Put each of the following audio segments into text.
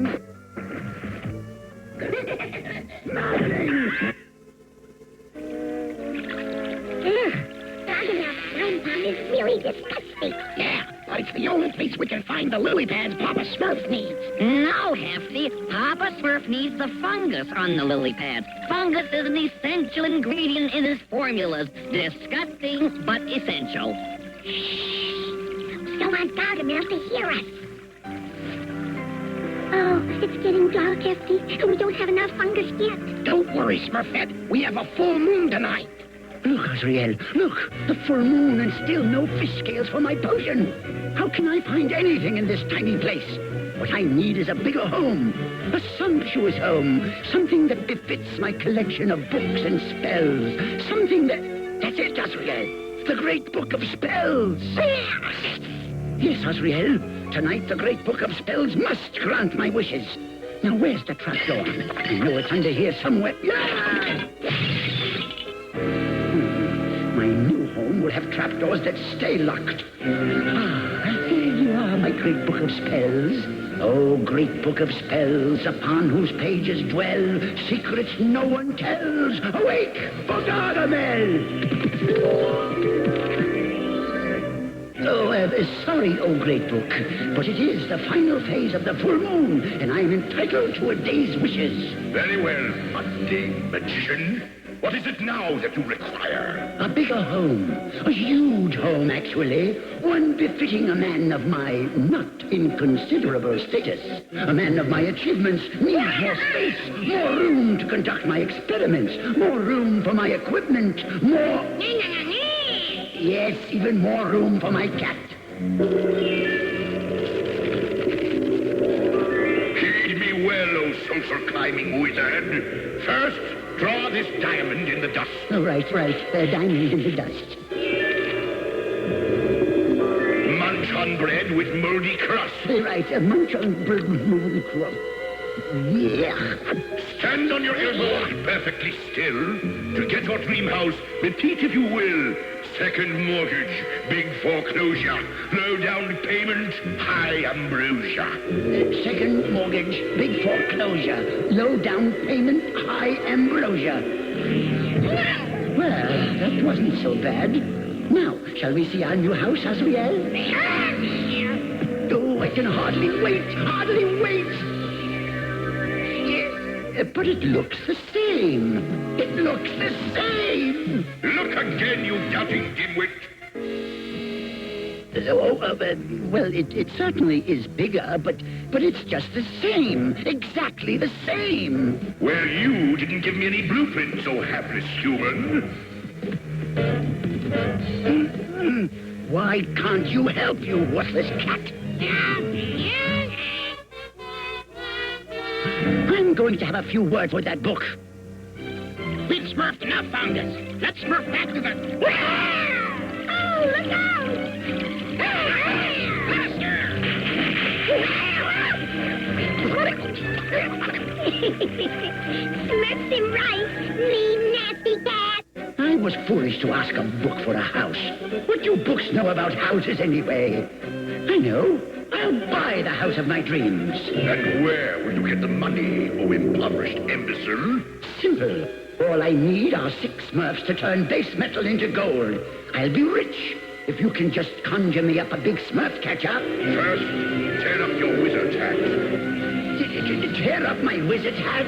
Nothing. Nothing. Slime pond is really disgusting. Yeah, but it's the only place we can find the lily pads Papa Smurf needs. No, Hefty. Papa Smurf needs the fungus on the lily pads. Fungus is an essential ingredient in his formulas. Disgusting, but essential. Don't want Gargamel to hear us. Oh, it's getting dark, Hefty, and we don't have enough fungus yet. Don't worry, Smurfette. We have a full moon tonight. Look, Azrael, look, the full moon and still no fish scales for my potion. How can I find anything in this tiny place? What I need is a bigger home, a sumptuous home, something that befits my collection of books and spells, something that... That's it, Azrael, the Great Book of Spells. Yes, Azrael, tonight the Great Book of Spells must grant my wishes. Now, where's the trapdoor? I know it's under here somewhere. Yeah! My new home will have trapdoors that stay locked. Ah, here you are, my great book of spells. Oh, great book of spells, upon whose pages dwell secrets no one tells. Awake, for Gargamel! Oh, sorry, oh great book, but it is the final phase of the full moon, and I am entitled to a day's wishes. Very well, mundane magician. What is it now that you require? A bigger home. A huge home, actually. One befitting a man of my not inconsiderable status. A man of my achievements needs more space, more room to conduct my experiments, more room for my equipment, more... Yes, even more room for my cat. Heed me well, O social climbing wizard. First, draw this diamond in the dust. Oh, right. Diamond in the dust. Munch on bread with moldy crust. Right, munch on bread with moldy crust. Yeah. Stand on your elbows perfectly still. To get your dream house, repeat if you will. Second mortgage, big foreclosure, low down payment, high ambrosia. Second mortgage, big foreclosure, low down payment, high ambrosia. Well, that wasn't so bad. Now, shall we see our new house, Azrael? Oh, I can hardly wait. But it looks the same. It looks the same. Look again, you doubting dimwit. Well, it certainly is bigger, but it's just the same. Exactly the same. Well, you didn't give me any blueprints, oh hapless human. Why can't you help, you worthless cat? I'm going to have a few words with that book. We've smurfed enough fungus. Let's smurf back to the... Oh, look out! Faster! Smurfs him right, mean nasty cat. I was foolish to ask a book for a house. What do books know about houses anyway? I know. I'll buy the house of my dreams. And where will you get the money, oh impoverished imbecile? Simple. All I need are 6 Smurfs to turn base metal into gold. I'll be rich if you can just conjure me up a big Smurf catcher. First, tear up your wizard hat. Tear up my wizard hat?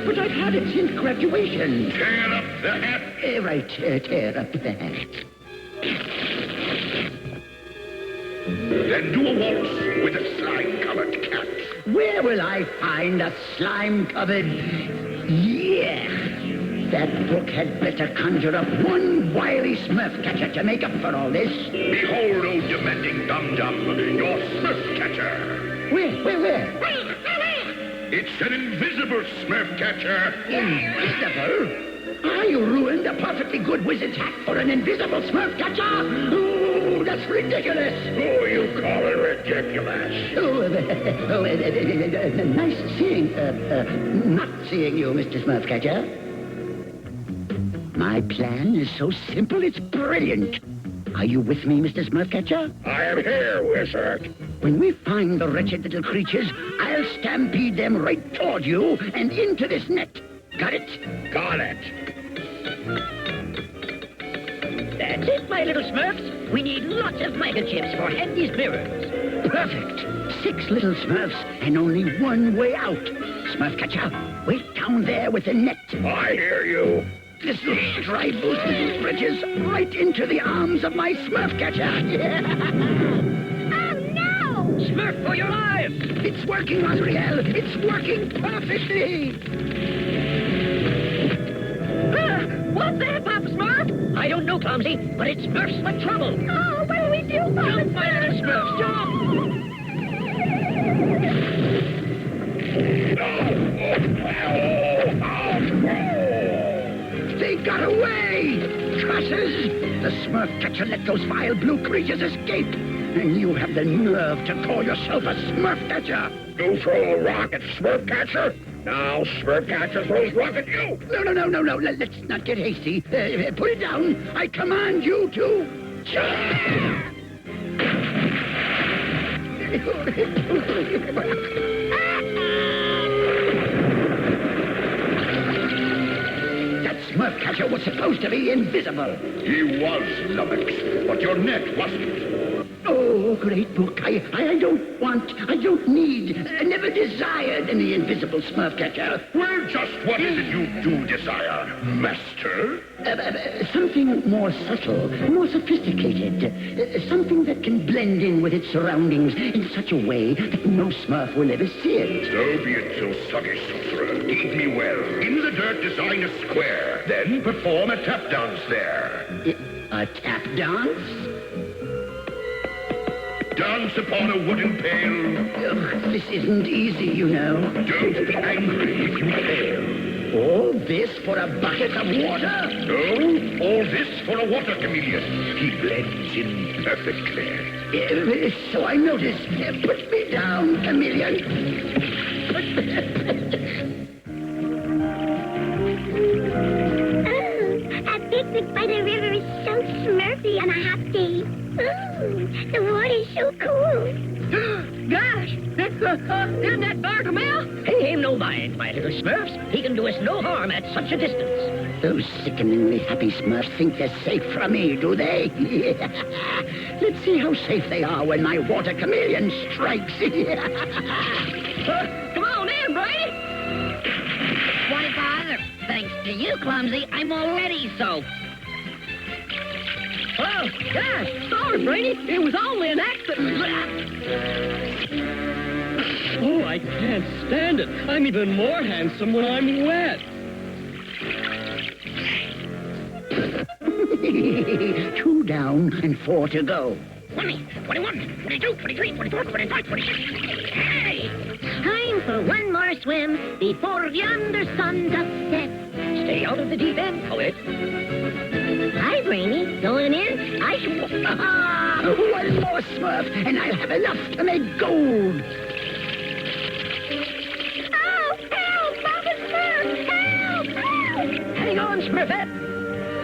But I've had it since graduation. Tear up the hat. Right, tear up the hat. Then do a waltz with a slime-covered cat. Where will I find a slime-covered... Yeah! That book had better conjure up one wily Smurf catcher to make up for all this. Behold, oh demanding dum-dum, your Smurf catcher. Where? It's an invisible Smurf catcher. Invisible? I ruined a perfectly good wizard's hat for an invisible Smurf catcher? Oh, that's ridiculous. Oh, you call it ridiculous. Nice seeing, not seeing you, Mr. Smurf catcher. My plan is so simple, it's brilliant. Are you with me, Mr. Smurf catcher? I am here, wizard. When we find the wretched little creatures, I'll stampede them right toward you and into this net. Got it? Got it. That's it, my little Smurfs. We need lots of microchips for Handy's mirrors. Perfect. 6 little Smurfs and only one way out. Smurf catcher, wait down there with the net. I hear you. This will stride those little bridges right into the arms of my Smurf catcher. Oh, no! Smurf, for your life! It's working, Azrael. It's working perfectly. What's that, Papa Smurf? I don't know, Clumsy, but it's Smurfs with trouble. Oh, what do we do, Papa Jump, my little Smurfs, jump! They got away! Trusses! The Smurf catcher let those vile blue creatures escape. And you have the nerve to call yourself a Smurf catcher. You throw a rock at Smurf Catcher? Now Smurf Catcher throws rock at you. No. Let's not get hasty. Put it down. I command you to... That Smurf catcher was supposed to be invisible. He was, Lummox, but your net wasn't. Oh, great book. I don't need, I never desired any invisible Smurf catcher. Well, just what is it you do desire, Master? Something more subtle, more sophisticated. Something that can blend in with its surroundings in such a way that no Smurf will ever see it. So be it, so sluggish sorcerer. Heed me well. In the dirt design a square, then perform a tap dance there. A tap dance? Dance upon a wooden pail. Ugh, this isn't easy, you know. Don't be angry if you fail. All this for a bucket of water? No, all this for a water chameleon. He blends in perfectly. So I notice. Put me down, chameleon. Oh, a picnic by the river is so smurfy on a hot day. Ooh, the water's so cool. Gosh, isn't that Gargamel? Pay him no mind, my little Smurfs. He can do us no harm at such a distance. Those sickeningly happy Smurfs think they're safe from me, do they? Let's see how safe they are when my water chameleon strikes. Come on in, Brady. Why bother? Thanks to you, Clumsy, I'm already soaked. Oh, gosh, sorry, Brady. It was only an accident. Oh, I can't stand it. I'm even more handsome when I'm wet. 2 down and 4 to go. 20, 21, 22, 23, 24, 25, 26. Hey! Time for one more swim before yonder sun doth set. Stay out of the deep end, poet. Hi, Brainy. Going in? I should... One more Smurf, and I'll have enough to make gold. Oh, help! Papa Smurf! Help! Help! Hang on, Smurfette.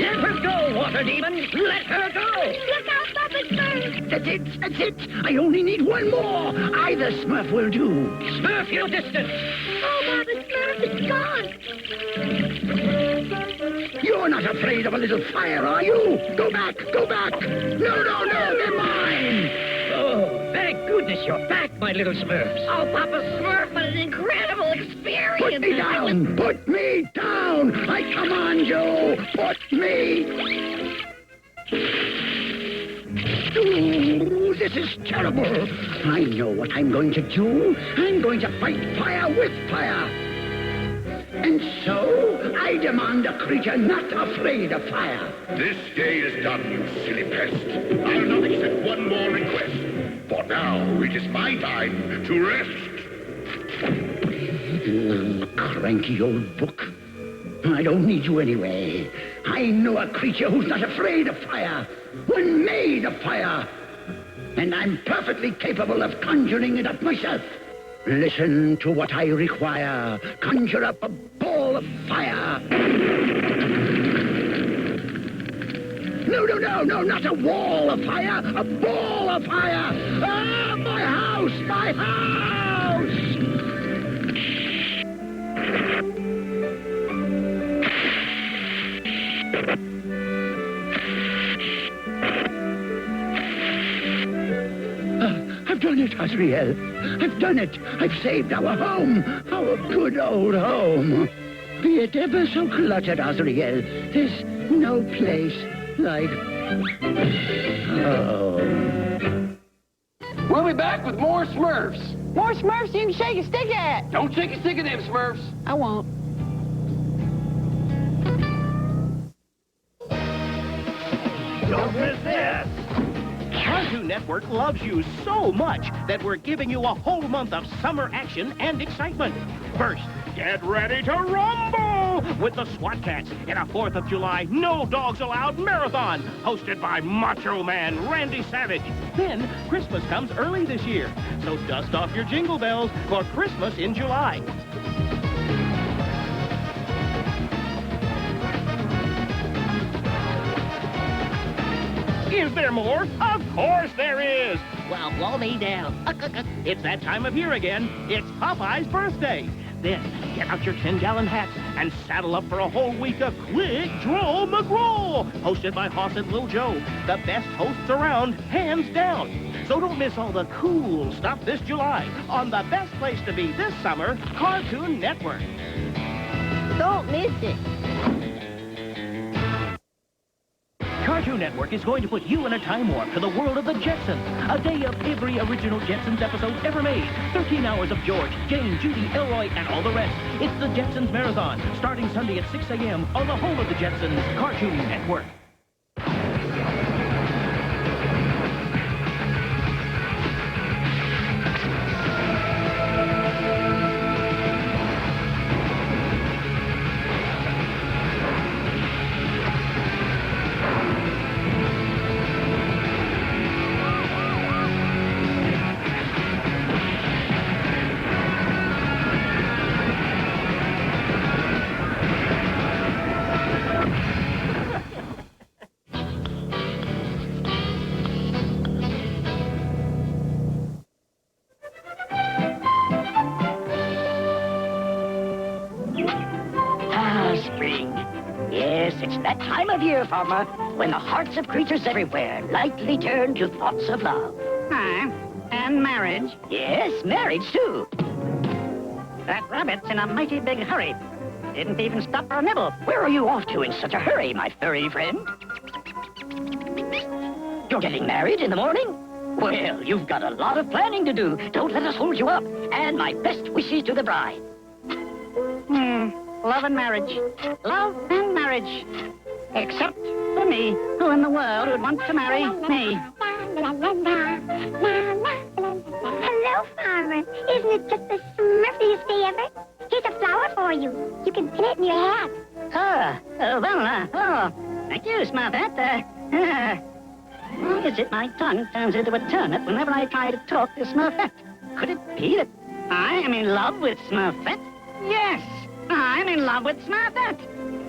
Let her go, water demon. Let her go. Look out, Papa Smurf! That's it. I only need one more. Either Smurf will do. Smurf your distance. Oh, Papa Smurf, it's gone. You're not afraid of a little fire, are you? Go back. No, they're mine. Oh, thank goodness you're back, my little Smurfs. Oh, Papa Smurf, what an incredible experience. Put me down. Put me down. I command you. Put me. Ooh, this is terrible. I know what I'm going to do. I'm going to fight fire with fire. And so, I demand a creature not afraid of fire. This day is done, you silly pest. I'll not accept one more request. For now, it is my time to rest. Cranky old book. I don't need you anyway. I know a creature who's not afraid of fire. One made of fire. And I'm perfectly capable of conjuring it up myself. Listen to what I require. Conjure up a ball of fire. No, not a wall of fire. A ball of fire. Ah, my house! house! My house! I've done it, Azrael. I've done it. I've saved our home. Our good old home. Be it ever so cluttered, Azrael, there's no place like home. We'll be back with more Smurfs. More Smurfs you can shake a stick at. Don't shake a stick at them, Smurfs. I won't. Don't miss this! Cartoon Network loves you so much that we're giving you a whole month of summer action and excitement. First, get ready to rumble with the SWAT Cats in a 4th of July No Dogs Allowed marathon hosted by Macho Man Randy Savage. Then, Christmas comes early this year, so dust off your jingle bells for Christmas in July. Is there more? Of course there is! Well, blow me down. It's that time of year again. It's Popeye's birthday. Then, get out your 10-gallon hats and saddle up for a whole week of Quick Draw McGraw, hosted by Hoss and Lil Joe, the best hosts around, hands down. So don't miss all the cool stuff this July on the best place to be this summer, Cartoon Network. Don't miss it. Cartoon Network is going to put you in a time warp to the world of the Jetsons. A day of every original Jetsons episode ever made. 13 hours of George, Jane, Judy, Elroy, and all the rest. It's the Jetsons Marathon, starting Sunday at 6 a.m. on the home of the Jetsons, Cartoon Network. It's that time of year, Farmer, when the hearts of creatures everywhere lightly turn to thoughts of love. And marriage. Yes, marriage, too. That rabbit's in a mighty big hurry. Didn't even stop for a nibble. Where are you off to in such a hurry, my furry friend? You're getting married in the morning? Well, you've got a lot of planning to do. Don't let us hold you up. And my best wishes to the bride. Love and marriage. Love and marriage. Except for me. Who in the world would want to marry me? Hello, Farmer. Isn't it just the smurfiest day ever? Here's a flower for you. You can pin it in your hat. Thank you, Smurfette. Why is it my tongue turns into a turnip whenever I try to talk to Smurfette? Could it be that I am in love with Smurfette? Yes, I'm in love with Smurfette.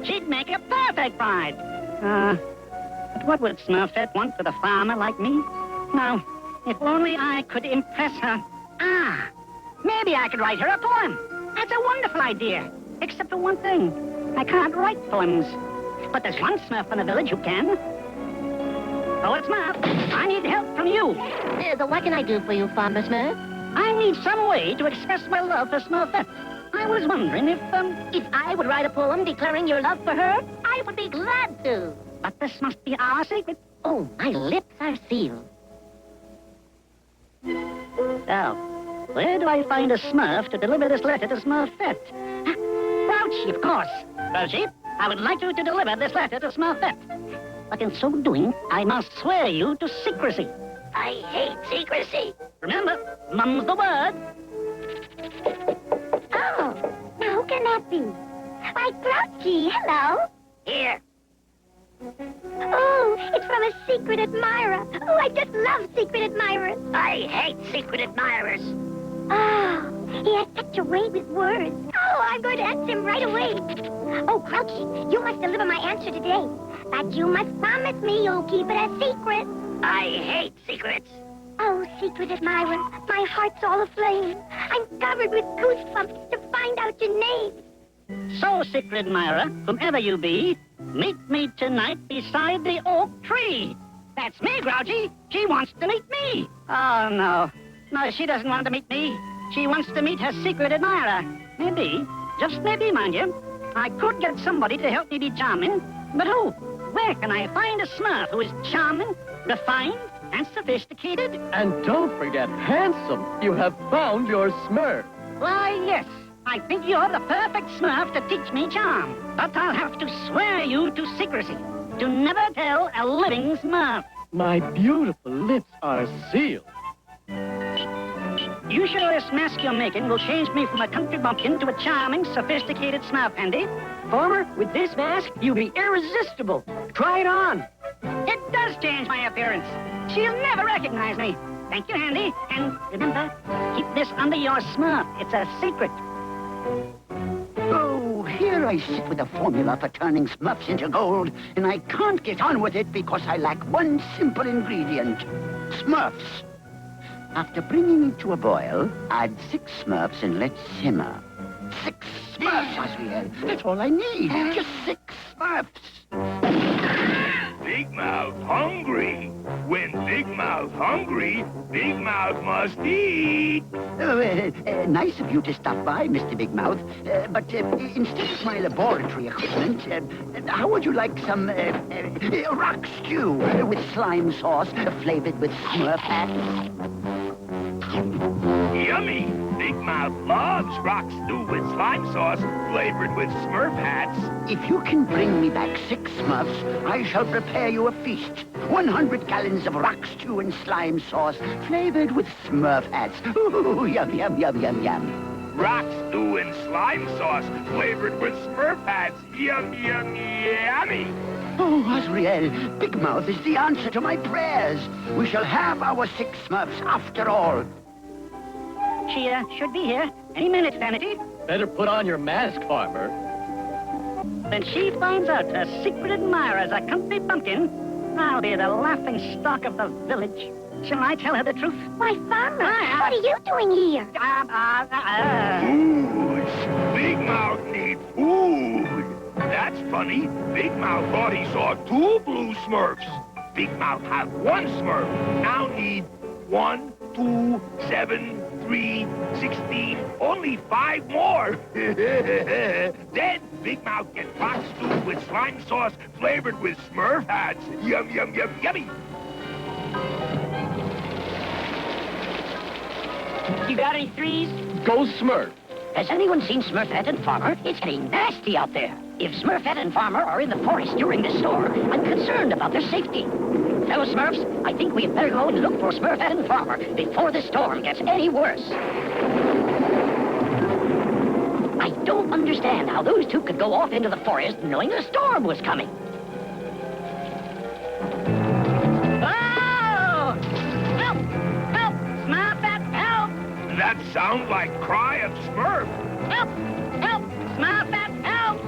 She'd make a perfect bride. But what would Smurfette want with a farmer like me? No, if only I could impress her. Maybe I could write her a poem. That's a wonderful idea. Except for one thing. I can't write poems. But there's one Smurf in the village who can. Oh, it's Smurf. I need help from you. What can I do for you, Farmer Smurf? I need some way to express my love for Smurfette. I was wondering if I would write a poem declaring your love for her, I would be glad to. But this must be our secret. Oh, my lips are sealed. Now, where do I find a Smurf to deliver this letter to Smurfette? Grouchy, of course. Grouchy, I would like you to deliver this letter to Smurfette. But in so doing, I must swear you to secrecy. I hate secrecy. Remember, mum's the word. Oh, now who can that be? Why, Grouchy, hello. Here. Oh, it's from a secret admirer. Oh, I just love secret admirers. I hate secret admirers. Oh, he has such a way with words. Oh, I'm going to ask him right away. Oh, Grouchy, you must deliver my answer today. But you must promise me you'll keep it a secret. I hate secrets. Oh, secret admirer. My heart's all aflame. I'm covered with goosebumps to find out your name. So, secret admirer, whomever you be, meet me tonight beside the oak tree. That's me, Grouchy. She wants to meet me. Oh, no. No, she doesn't want to meet me. She wants to meet her secret admirer. Maybe, just maybe, mind you, I could get somebody to help me be charming. But who? Where can I find a Smurf who is charming, refined, and sophisticated? And don't forget handsome. You have found your Smurf. Why, yes. I think you're the perfect Smurf to teach me charm. But I'll have to swear you to secrecy. To never tell a living Smurf. My beautiful lips are sealed. You sure this mask you're making will change me from a country bumpkin to a charming, sophisticated Smurf, Andy? Farmer, with this mask, you'll be irresistible. Try it on. It does change my appearance. She'll never recognize me. Thank you, Andy. And remember, keep this under your Smurf. It's a secret. Oh, here I sit with a formula for turning Smurfs into gold, and I can't get on with it because I lack one simple ingredient. Smurfs. After bringing it to a boil, add 6 Smurfs and let simmer. 6 Smurfs, Osriel. That's all I need. Just 6 Smurfs. Big Mouth hungry. When Big Mouth hungry, Big Mouth must eat. Nice of you to stop by, Mr. Big Mouth. But instead of my laboratory equipment, how would you like some rock stew with slime sauce flavored with Smurf hats? Yummy! Big Mouth loves rock stew with slime sauce flavored with Smurf hats. If you can bring me back 6 Smurfs, I shall prepare you a feast. 100 gallons of rock stew and slime sauce flavored with Smurf hats. Ooh, yum, yum, yum, yum, yum. Rock stew and slime sauce flavored with Smurf hats. Yum, yum, yummy! Oh, Osriel, Big Mouth is the answer to my prayers. We shall have our 6 Smurfs after all. She should be here any minute, Vanity. Better put on your mask, Farmer. When she finds out her secret admirer's a country bumpkin, I'll be the laughing stock of the village. Shall I tell her the truth? Why, Farmer, what are you doing here? Food! Big Mouth needs food! That's funny. Big Mouth thought he saw 2 blue Smurfs. Big Mouth have 1 Smurf. Now need 1, 2, 7, 3, 16, only 5 more. Then Big Mouth get rock stew with slime sauce flavored with Smurf hats. Yum, yum, yum, yummy. You got any 3s? Go Smurf. Has anyone seen Smurfette and Farmer? It's getting nasty out there. If Smurfette and Farmer are in the forest during this storm, I'm concerned about their safety. Fellow Smurfs, I think we had better go and look for Smurfette and Farmer before the storm gets any worse. I don't understand how those 2 could go off into the forest knowing a storm was coming. Oh! Help! Help! Smurfette, help! That sounds like cry of Smurf. Help! Help! Smurfette, help!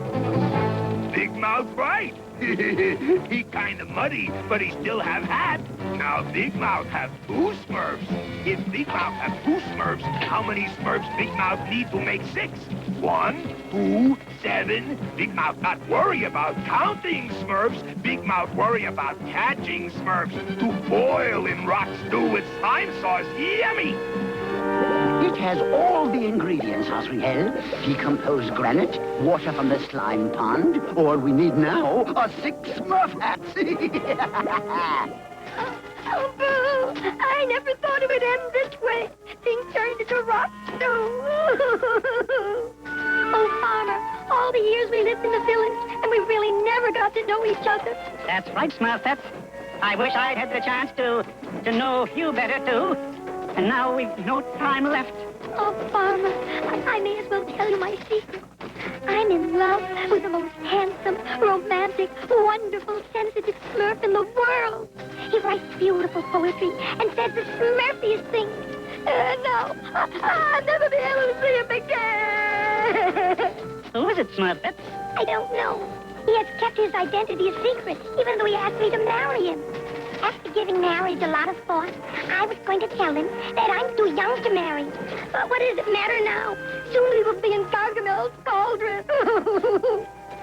Big Mouth right. He kind of muddy, but he still have hat. Now Big Mouth have 2 Smurfs. If Big Mouth have 2 Smurfs, how many Smurfs Big Mouth need to make 6? 1, 2, 7. Big Mouth not worry about counting Smurfs. Big Mouth worry about catching Smurfs to boil in rock stew with slime sauce. Yummy! It has all the ingredients, Osriel. Decomposed granite, water from the slime pond, all we need now are 6 Smurf hats. Oh, boo! I never thought it would end this way. Being turned into rock stew. Oh, Farmer, all the years we lived in the village, and we really never got to know each other. That's right, Smurfette. I wish I'd had the chance to know you better, too. And now we've no time left. Oh, Farmer, I may as well tell you my secret. I'm in love with the most handsome, romantic, wonderful, sensitive Smurf in the world. He writes beautiful poetry and says the Smurfiest things. No, I'll never be able to see him again. Who is it, Smurfette? I don't know. He has kept his identity a secret, even though he asked me to marry him. After giving marriage a lot of thought, I was going to tell him that I'm too young to marry. But what does it matter now? Soon we will be in Gargamel's cauldron.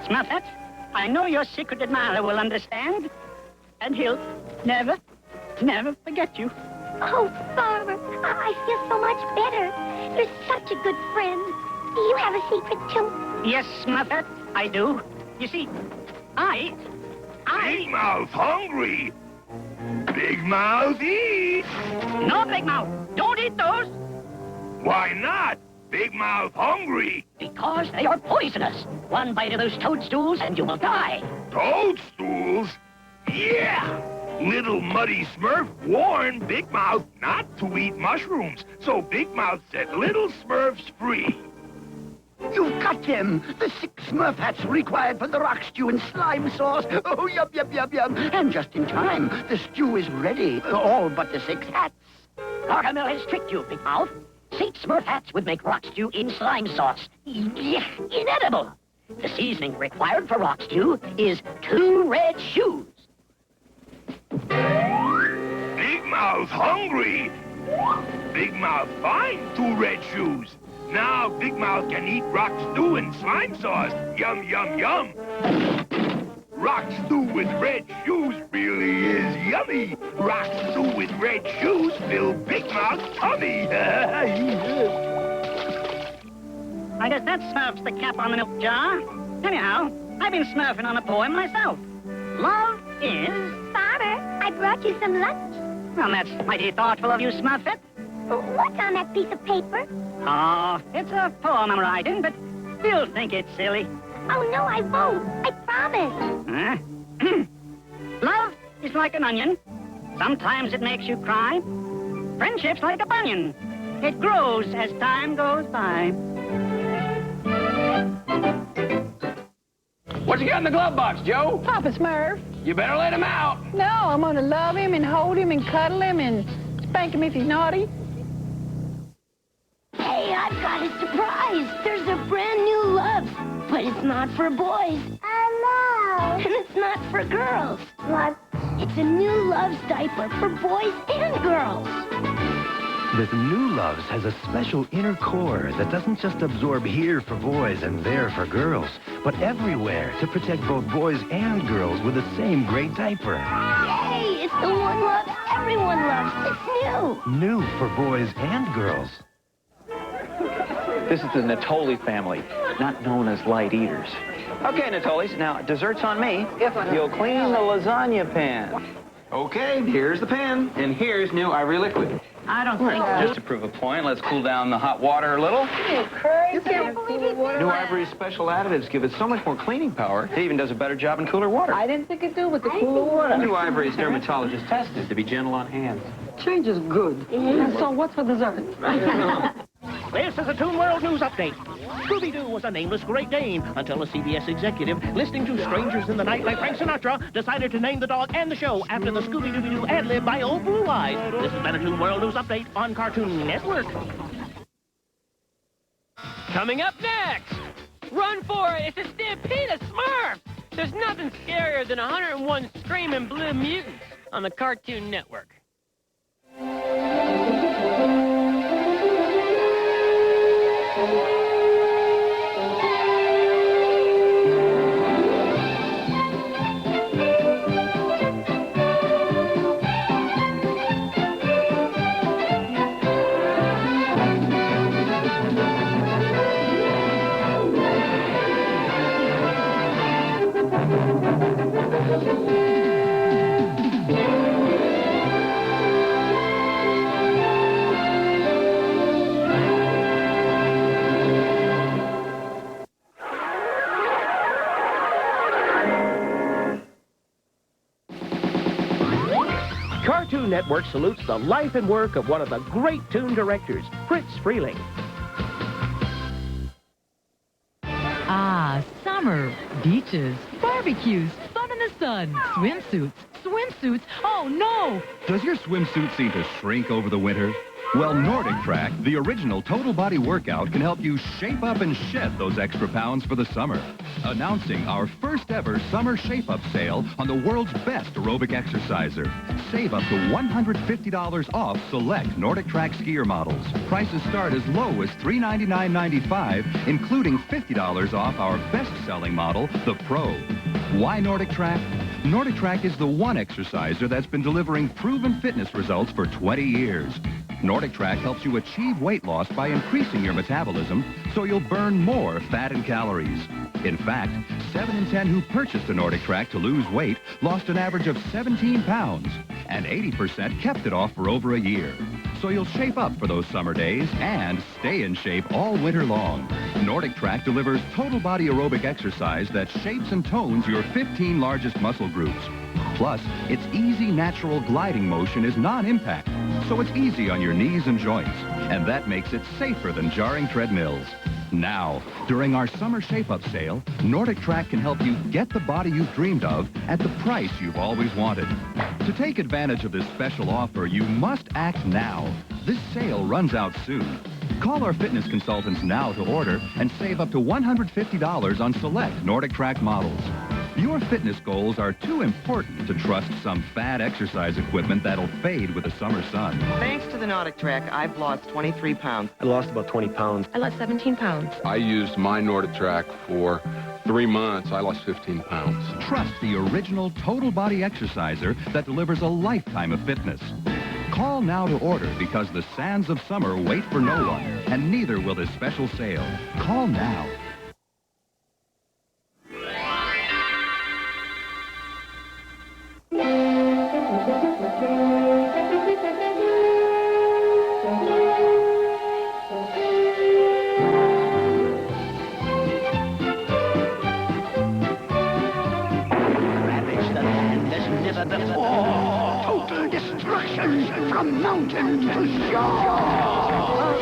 Smurfette, I know your secret admirer will understand. And he'll never forget you. Oh, Farmer, I feel so much better. You're such a good friend. Do you have a secret, too? Yes, Smurfette, I do. You see, Big Mouth hungry. Big Mouth eat. No, Big Mouth, don't eat those. Why not? Big Mouth hungry. Because they are poisonous. One bite of those toadstools and you will die. Toadstools? Yeah! Little Muddy Smurf warned Big Mouth not to eat mushrooms, so Big Mouth set Little Smurfs free. You've got them! The 6 Smurf hats required for the rock stew and slime sauce. Oh, yum, yum, yum, yum. And just in time, the stew is ready. All but the 6 hats. Gargamel has tricked you, Big Mouth. 6 Smurf hats would make rock stew in slime sauce. Inedible. The seasoning required for rock stew is 2 red shoes. Big Mouth hungry. Big Mouth find 2 red shoes. Now Big Mouth can eat rock stew and slime sauce. Yum, yum, yum. Rock stew with red shoes really is yummy. Rock stew with red shoes fill Big Mouth's tummy. I guess that Smurf's the cap on the milk jar. Anyhow, I've been smurfing on a poem myself. Love is... Farmer, I brought you some lunch. Well, that's mighty thoughtful of you, Smurfette. What's on that piece of paper? Oh, it's a poem I'm writing, but you'll think it's silly. Oh, no, I won't. I promise. Huh? Love is like an onion. Sometimes it makes you cry. Friendship's like a bunion. It grows as time goes by. What you got in the glove box, Joe? Papa Smurf. You better let him out. No, I'm going to love him and hold him and cuddle him and spank him if he's naughty. Hey, I've got a surprise. There's a brand new Loves, but it's not for boys. I know. And it's not for girls. What? It's a new Loves diaper for boys and girls. This new Loves has a special inner core that doesn't just absorb here for boys and there for girls, but everywhere to protect both boys and girls with the same great diaper. Yay! It's the one Loves everyone loves. It's new. New for boys and girls. This is the Natoli family, not known as light eaters. Okay, Natolis, now dessert's on me. You'll clean the lasagna pan. Okay, here's the pan, and here's new ivory liquid. I don't think... Just to prove a point, let's cool down the hot water a little. New Ivory's special additives give it so much more cleaning power. It even does a better job in cooler water. I didn't think it'd do with the cooler water. New Ivory's dermatologist tested to be gentle on hands. Change is good. So what's for dessert? This is a Toon World News Update. Scooby-Doo was a nameless Great Dane until a CBS executive, listening to Strangers in the Night like Frank Sinatra, decided to name the dog and the show after the Scooby-Doo ad-lib by Old Blue Eyes. This has been a Toon World News Update on Cartoon Network. Coming up next, run for it! It's a stampede of Smurfs! There's nothing scarier than 101 screaming blue mutants on the Cartoon Network. Cartoon Network salutes the life and work of one of the great toon directors, Fritz Freeling. Ah, summer, beaches, barbecues, fun in the sun, swimsuits. Oh no! Does your swimsuit seem to shrink over the winter? Well, Nordic Track, the original total body workout, can help you shape up and shed those extra pounds for the summer. Announcing our first ever summer shape-up sale on the world's best aerobic exerciser. Save up to $150 off select Nordic Track skier models. Prices start as low as $399.95, including $50 off our best-selling model, the Pro. Why Nordic Track? Nordic Track is the one exerciser that's been delivering proven fitness results for 20 years. Nordic Track helps you achieve weight loss by increasing your metabolism so you'll burn more fat and calories. In fact, 7 in 10 who purchased a Nordic Track to lose weight lost an average of 17 pounds, and 80% kept it off for over a year. So you'll shape up for those summer days and stay in shape all winter long. Nordic Track delivers total body aerobic exercise that shapes and tones your 15 largest muscle groups. Plus, its easy, natural gliding motion is non-impact, so it's easy on your knees and joints, and that makes it safer than jarring treadmills. Now, during our summer shape-up sale, Nordic Track can help you get the body you've dreamed of at the price you've always wanted. To take advantage of this special offer, you must act now. This sale runs out soon. Call our fitness consultants now to order and save up to $150 on select Nordic Track models. Your fitness goals are too important to trust some fad exercise equipment that'll fade with the summer sun. Thanks to the Nordic Track, I've lost 23 pounds. I lost about 20 pounds. I lost 17 pounds. I used my Nordic Track for 3 months. I lost 15 pounds. Trust the original total body exerciser that delivers a lifetime of fitness. Call now to order because the sands of summer wait for no one, and neither will this special sale. Call now. Total destruction from mountain to shore.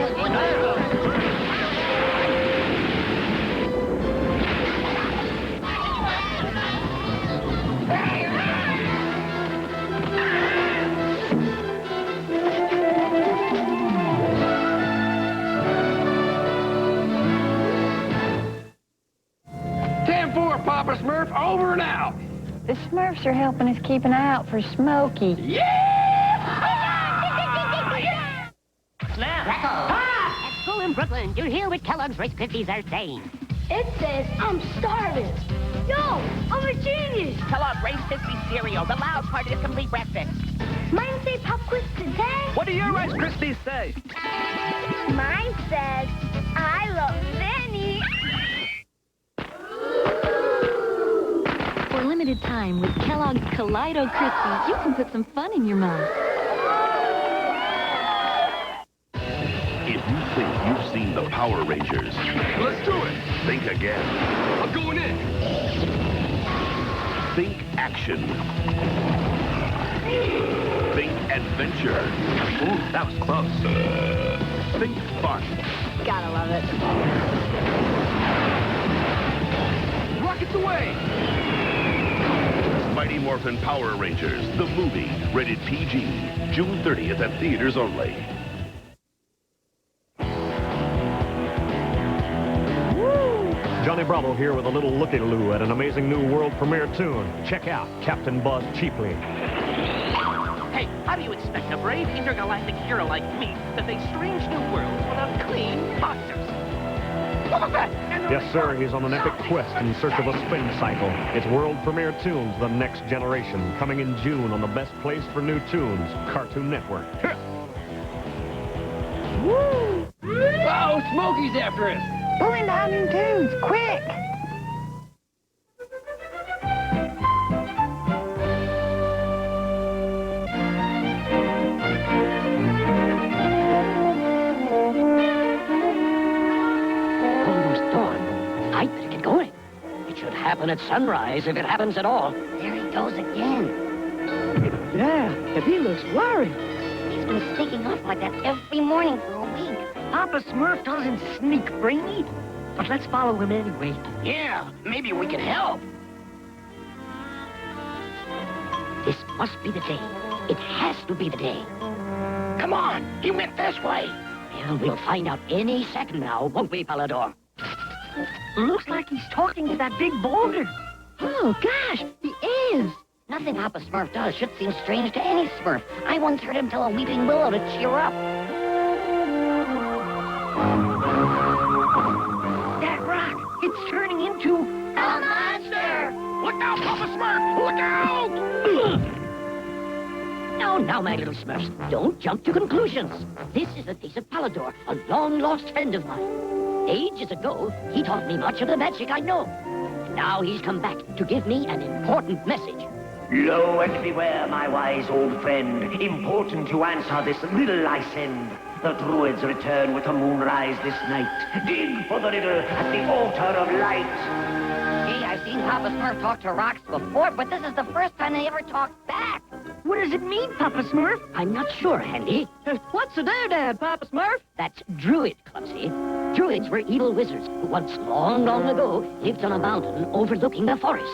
Papa Smurf, over and out. The Smurfs are helping us keep an eye out for Smokey. Snap! At school in Brooklyn, you're here with Kellogg's Rice Krispies are saying. It says I'm starving. Yo, I'm a genius. Kellogg's Rice Krispies cereal, the loud part of the complete breakfast. Mine say Pop Quiz today. What do your Rice Krispies say? Mine says, I love Benny. For a limited time, with Kellogg's Kaleido Krispies, you can put some fun in your mouth. If you think you've seen the Power Rangers, Let's do it. think again. I'm going in. Think action. Think adventure. Ooh, that was close. Think fun. Gotta love it. Rockets away. Mighty Morphin Power Rangers, the movie, rated PG, June 30th at theaters only. Johnny Bravo here with a little looky-loo at an amazing new world premiere tune. Check out Captain Buzz Cheaply. Hey, how do you expect a brave intergalactic hero like me to face strange new worlds without clean monsters? What was that? Yes, sir, he's on an epic quest in search of a spin cycle. It's world premiere tunes, The Next Generation, coming in June on the best place for new tunes, Cartoon Network. Woo! Uh-oh, Smokey's after us. Pulling down new tunes, quick! Almost dawn. I better get going. It should happen at sunrise if it happens at all. There he goes again. Yeah, if he looks worried. He's been sneaking off like that every morning for a week. Papa Smurf doesn't sneak brainy. But let's follow him anyway. Yeah, maybe we can help. This must be the day. It has to be the day. Come on, he went this way. Well, we'll find out any second now, won't we, Palador? Looks like he's talking to that big boulder. Oh, gosh, he is. Nothing Papa Smurf does should seem strange to any Smurf. I once heard him tell a weeping willow to cheer up. That rock, it's turning into a monster! Look out, Papa Smurf! Look out! Now, my little Smurfs, don't jump to conclusions. This is the face of Palador, a long-lost friend of mine. Ages ago, he taught me much of the magic I know. Now he's come back to give me an important message. Lo and beware, my wise old friend. Important to answer this riddle I send. The druids return with the moonrise this night. Dig for the riddle at the altar of light. Hey, I've seen Papa Smurf talk to rocks before, but this is the first time they ever talked back. What does it mean, Papa Smurf? I'm not sure, Handy. What's the doodad, Papa Smurf? That's Druid, Clumsy. Druids were evil wizards who once, long, long ago, lived on a mountain overlooking the forest.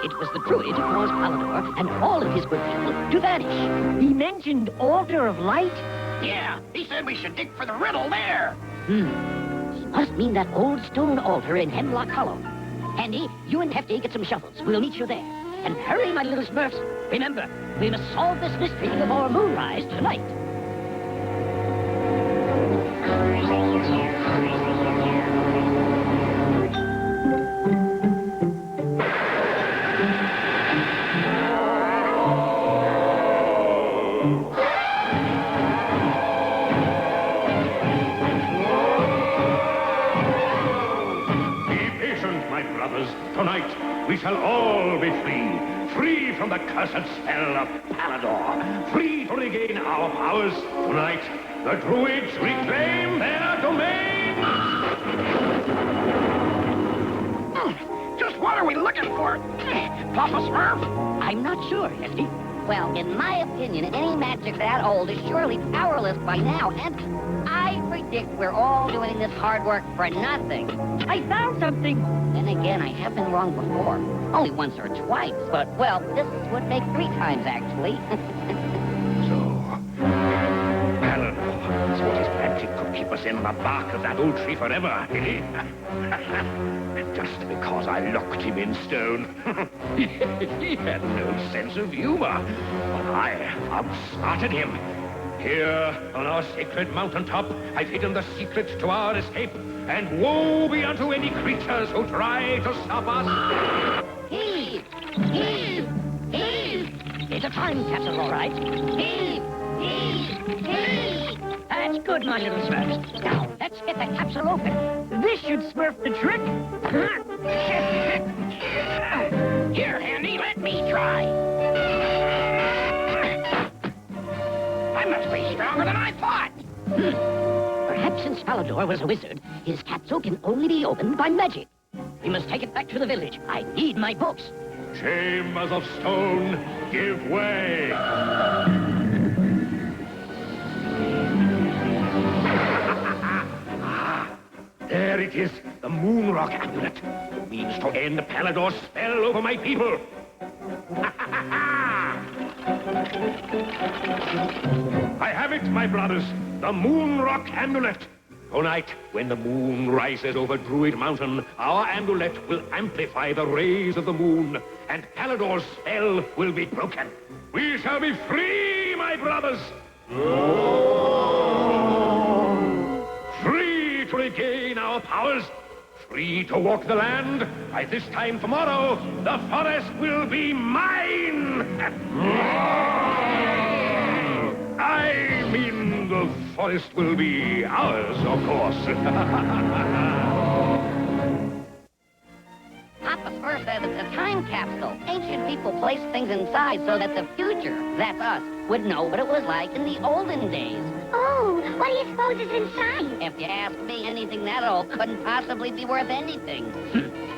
It was the Druid who caused Palador and all of his good people to vanish. He mentioned altar of light? Yeah, he said we should dig for the riddle there. He must mean that old stone altar in Hemlock Hollow. Handy, you and Hefty get some shovels. We'll meet you there. And hurry, my little Smurfs. Remember, we must solve this mystery before moonrise tonight. Tonight, we shall all be free. Free from the cursed spell of Palador. Free to regain our powers. Tonight, the Druids reclaim their domain. Just what are we looking for? Papa Smurf? I'm not sure, Hefty. Well, in my opinion, any magic that old is surely powerless by now, and I predict we're all doing this hard work for nothing. I found something. Then again, I have been wrong before. Only once or twice, but, well, this would make 3 times, actually. Palador, so his magic could keep us in the bark of that old tree forever, did he? Just because I locked him in stone. He had no sense of humor. But I outsmarted him. Here, on our sacred mountaintop, I've hidden the secret to our escape. And woe be unto any creatures who try to stop us. Heave! Heave! Heave! It's a time capsule, all right. Heave! Heave! Heave! That's good, my little Smurfs. Now, let's get the capsule open. This should Smurf the trick. Here, Handy, let me try. I must be stronger than I thought. Perhaps since Palador was a wizard, his capsule can only be opened by magic. We must take it back to the village. I need my books. Chambers of stone, give way. There it is, the Moon Rock Amulet. It means to end Palador's spell over my people. I have it, my brothers, the Moon Rock Amulet. Tonight, when the moon rises over Druid Mountain, our amulet will amplify the rays of the moon, and Palador's spell will be broken. We shall be free, my brothers! Free to regain our powers, free to walk the land. By this time tomorrow, the forest will be mine! I mean, the forest will be ours, of course. Papa Smurf says it's a time capsule. Ancient people placed things inside so that the future, that's us, would know what it was like in the olden days. Oh, what do you suppose is inside? If you ask me, anything that old couldn't possibly be worth anything.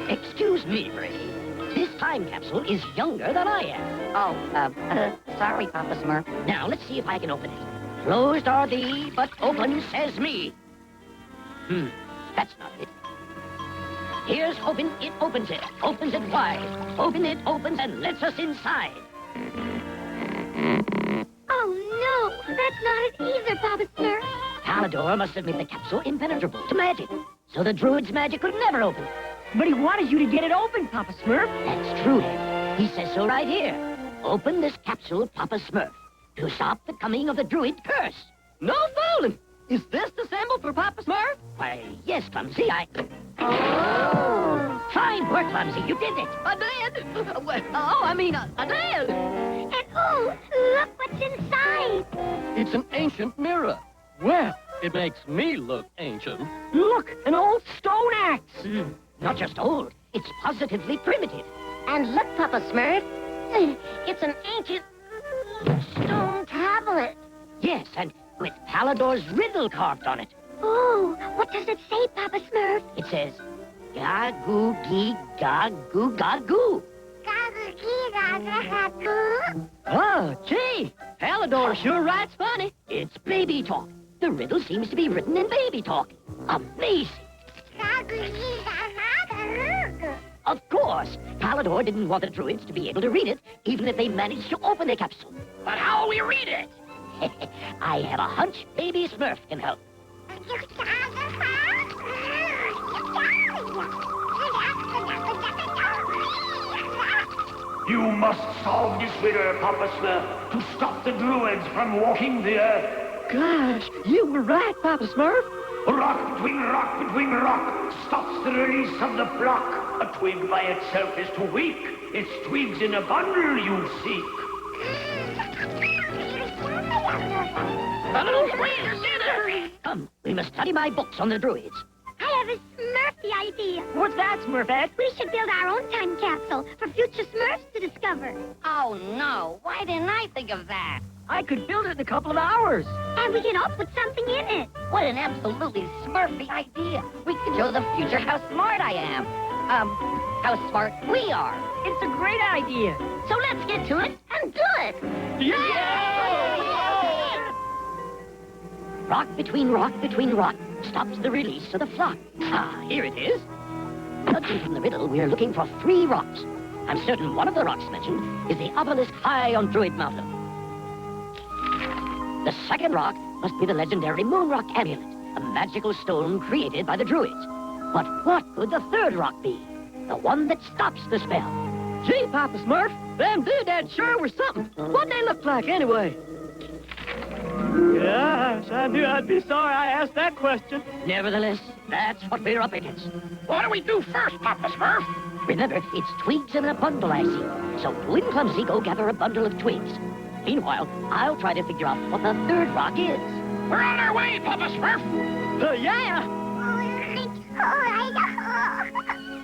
Excuse me, Brady. This time capsule is younger than I am. Oh, sorry, Papa Smurf. Now, let's see if I can open it. Closed are thee, but open says me. That's not it. Here's hoping it opens it. Opens it wide. Open it, opens, and lets us inside. Oh, no. that's not it either, Papa Smurf. Palador must have made the capsule impenetrable to magic, so the druid's magic could never open. But he wanted you to get it open, Papa Smurf. That's true, Dad. He says so right here. Open this capsule, Papa Smurf, to stop the coming of the druid curse. No fooling. Is this the symbol for Papa Smurf? Why, yes, Clumsy, Oh! Fine work, Clumsy. You did it. I did. I did. And oh, look what's inside. It's an ancient mirror. Well, it makes me look ancient. Look, an old stone axe. Not just old, it's positively primitive. And look, Papa Smurf. It's an ancient stone tablet. Yes, and with Palador's riddle carved on it. Oh, what does it say, Papa Smurf? It says, Ga-goo-gee-ga-goo-ga-goo. Ga-goo-gee-ga-goo-ga-goo. Oh, gee, Palador sure writes funny. It's baby talk. The riddle seems to be written in baby talk. Amazing. Ga-goo-gee-ga-goo-ga-goo. Of course, Palador didn't want the druids to be able to read it, even if they managed to open the capsule. But how will we read it? I have a hunch Baby Smurf can help. You must solve this riddle, Papa Smurf, to stop the druids from walking the earth. Gosh, you were right, Papa Smurf. Rock between rock stops the release of the flock. A twig by itself is too weak. It's twigs in a bundle you seek. A little dinner. Come, we must study my books on the druids. I have a Smurfy idea. What's that, Smurfette? We should build our own time capsule for future Smurfs to discover. Oh, no. Why didn't I think of that? I could build it in a couple of hours. And we can all put something in it. What an absolutely Smurfy idea. We could show the future how smart I am. How smart we are. It's a great idea. So let's get to it and do it. Rock between rock stops the release of the flock. Ah, here it is. Judging from the riddle, we're looking for 3 rocks. I'm certain one of the rocks mentioned is the obelisk high on Druid Mountain. The second rock must be the legendary Moon Rock Amulet, a magical stone created by the Druids. But what could the third rock be? The one that stops the spell. Gee, Papa Smurf, them doodads sure were something. What'd they look like anyway? Gosh, I knew I'd be sorry I asked that question. Nevertheless, that's what we're up against. What do we do first, Papa Smurf? Remember, it's twigs in a bundle I see. So you and Clumsy go gather a bundle of twigs. Meanwhile, I'll try to figure out what the third rock is. We're on our way, Papa Smurf. Yeah.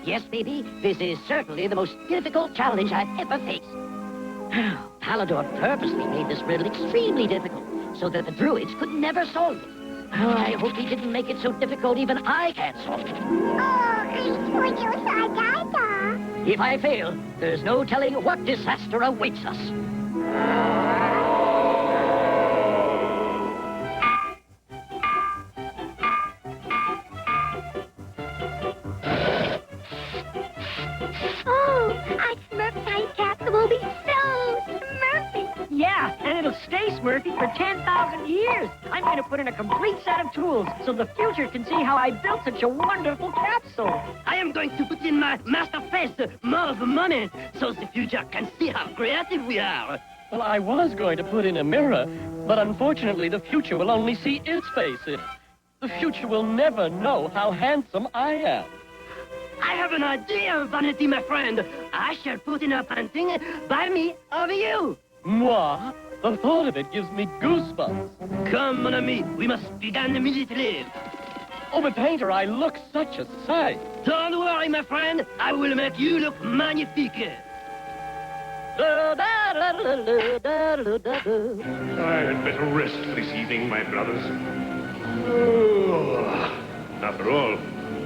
Yes, baby, this is certainly the most difficult challenge I've ever faced. Palador purposely made this riddle extremely difficult so that the druids could never solve it. Oh, I hope he didn't make it so difficult even I can't solve it. If I fail, there's no telling what disaster awaits us. Oh, our Smurf time capsule will be so Smurfy. Yeah, and it'll stay Smurfy for 10,000 years. I'm going to put in a complete set of tools so the future can see how I built such a wonderful capsule. I am going to put in my masterpiece, more of money, so the future can see how creative we are. Well, I was going to put in a mirror, but unfortunately the future will only see its face in it. The future will never know how handsome I am. I have an idea, Vanity, my friend. I shall put in a painting by me of you. Moi? The thought of it gives me goosebumps. Come, mon ami, we must begin immediately. Oh, but Painter, I look such a sight. Don't worry, my friend. I will make you look magnifique. I had better rest this evening, my brothers. After all,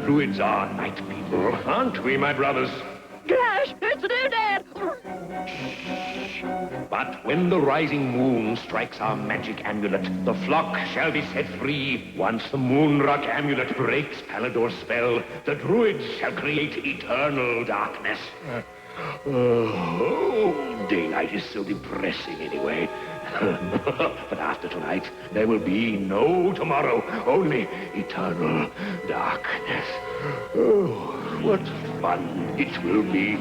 druids are night people, aren't we, my brothers? Gosh, it's a doodad! But when the rising moon strikes our magic amulet, the flock shall be set free. Once the moon rock amulet breaks Palador's spell, the druids shall create eternal darkness. Daylight is so depressing anyway. But after tonight, there will be no tomorrow, only eternal darkness. Oh, what fun it will be.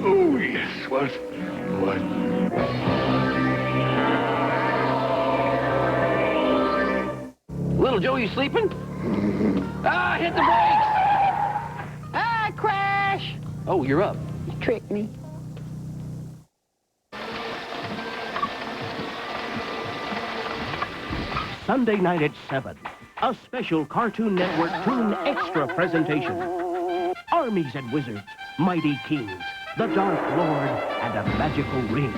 Oh, yes, what fun. Little Joe, you sleeping? Ah, hit the brakes! Ah, crash! Oh, you're up. You tricked me. Sunday night at 7, a special Cartoon Network Toon Extra presentation. Armies and wizards, mighty kings, the Dark Lord, and a magical ring.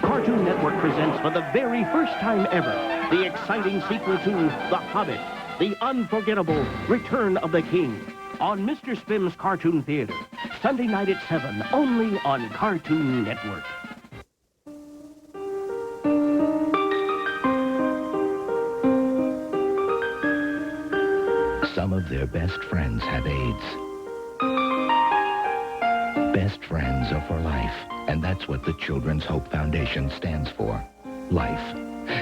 Cartoon Network presents for the very first time ever the exciting sequel to The Hobbit, the unforgettable Return of the King, on Mr. Spim's Cartoon Theater. Sunday night at 7, only on Cartoon Network. Some of their best friends have AIDS. Best friends are for life, and that's what the Children's Hope Foundation stands for. Life.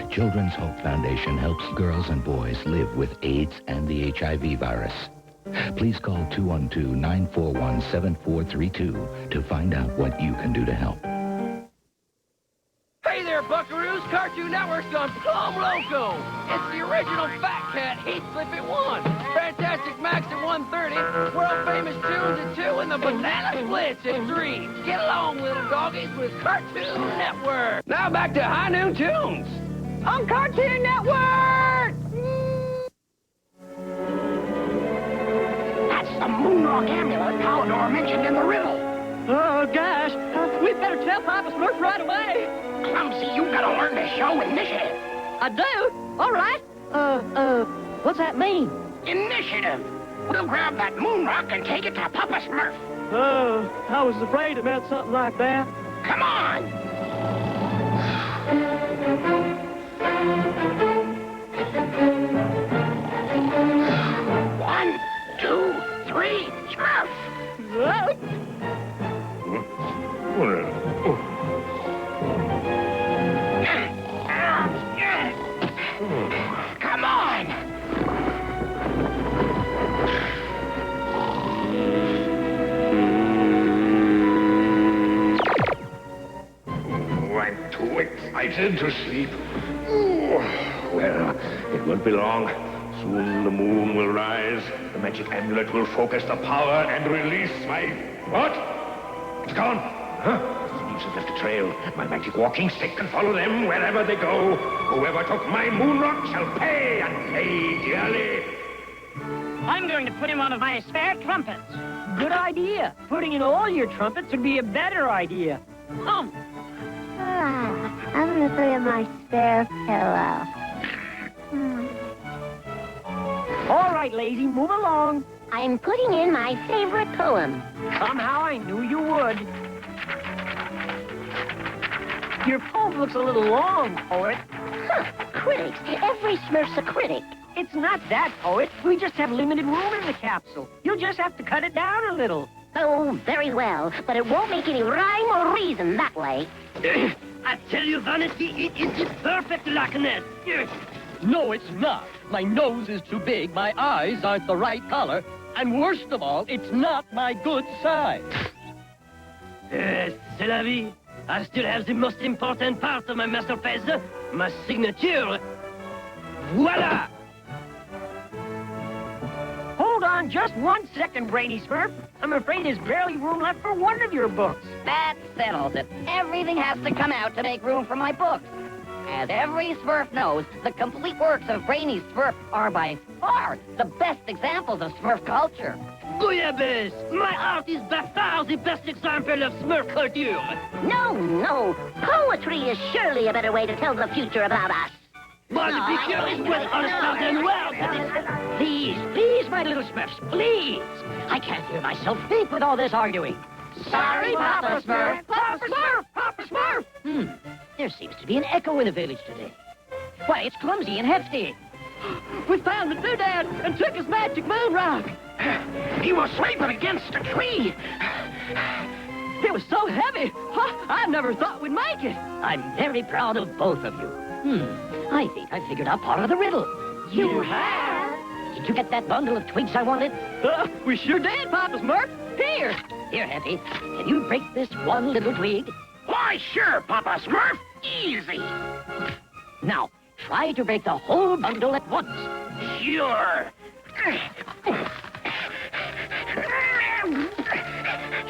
Children's Hope Foundation helps girls and boys live with AIDS and the HIV virus. Please call 212-941-7432 to find out what you can do to help. Hey there, buckaroos! Cartoon Network's gone plumb loco! It's the original Fat Cat Heat Slip at 1, Fantastic Max at 1:30, World Famous Tunes at 2, and the Banana Splits at 3. Get along, little doggies, with Cartoon Network! Now back to High Noon Tunes! On Cartoon Network! That's the Moonrock amulet Polydor mentioned in the riddle. Oh, gosh. We'd better tell Papa Smurf right away. Clumsy, you gotta learn to show initiative. I do? All right. What's that mean? Initiative. We'll grab that moon rock and take it to Papa Smurf. Oh, I was afraid it meant something like that. Come on. 1, 2, 3, Smurf. Come on. I'm too excited to sleep. Well, it won't be long. Soon the moon will rise. The magic amulet will focus the power and release my... What? It's gone. Huh? The thieves have left a trail. My magic walking stick can follow them wherever they go. Whoever took my moon rock shall pay, and pay dearly. I'm going to put in one of my spare trumpets. Good idea. Putting in all your trumpets would be a better idea. I'm gonna put in my spare pillow. All right, Lazy, move along. I'm putting in my favorite poem. Somehow I knew you would. Your poem looks a little long, poet. Huh, critics. Every Smurf's a critic. It's not that, poet. We just have limited room in the capsule. You'll just have to cut it down a little. Oh, very well, but it won't make any rhyme or reason that way. I tell you honestly, it is perfect likeness. No, it's not. My nose is too big, my eyes aren't the right color, and worst of all, it's not my good size. C'est la vie. I still have the most important part of my masterpiece, my signature. Voila! Hold on just 1 second, Brainy Smurf. I'm afraid there's barely room left for one of your books. That settles it. Everything has to come out to make room for my books. As every Smurf knows, the complete works of Brainy Smurf are by far the best examples of Smurf culture. Bouillabaisse! My art is by far the best example of Smurf culture. No. Poetry is surely a better way to tell the future about us. But the picture is well understood and well. Please, my little Smurfs, please. I can't hear myself think with all this arguing. Sorry, Papa Smurf. Papa Smurf! Papa Smurf! There seems to be an echo in the village today. Why, it's Clumsy and Hefty. We found the doodad and took his magic moon rock. He was sleeping against a tree. It was so heavy. I never thought we'd make it. I'm very proud of both of you. I think I figured out part of the riddle. You have? Did you get that bundle of twigs I wanted? We sure did, Papa Smurf. Here. Here, Happy. Can you break this one little twig? Why, sure, Papa Smurf. Easy. Now, try to break the whole bundle at once. Sure.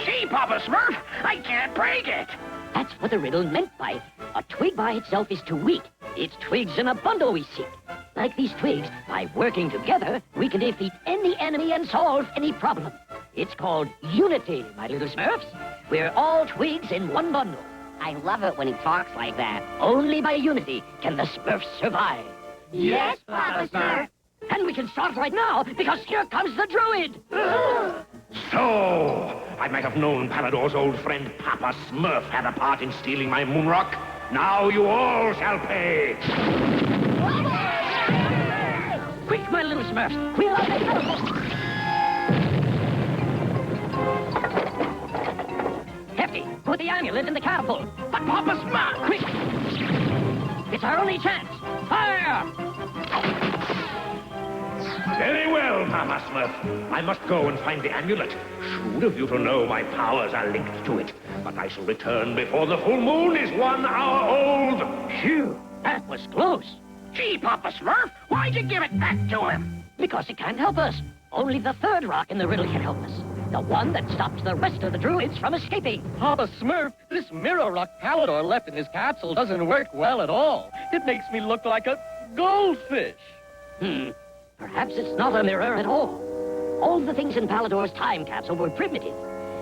Gee, Papa Smurf, I can't break it. That's what the riddle meant by a twig by itself is too weak. It's twigs in a bundle we seek. Like these twigs, by working together, we can defeat any enemy and solve any problem. It's called unity, my little Smurfs. We're all twigs in one bundle. I love it when he talks like that. Only by unity can the Smurfs survive. Yes, Papa Smurf. And we can start right now, because here comes the druid. So, I might have known Palador's old friend Papa Smurf had a part in stealing my moon rock. Now you all shall pay. Quick, my little Smurfs. We'll all make Hefty, put the amulet in the catapult. But Papa Smurf! Quick! It's our only chance. Fire! Very well, Papa Smurf. I must go and find the amulet. Shrewd of you to know my powers are linked to it. But I shall return before the full moon is 1 hour old. Phew, that was close. Gee, Papa Smurf, why'd you give it back to him? Because it can't help us. Only the third rock in the riddle can help us. The one that stops the rest of the druids from escaping. Papa Smurf, this mirror rock Palador left in his capsule doesn't work well at all. It makes me look like a goldfish. Perhaps it's not a mirror at all. All the things in Palador's time capsule were primitive,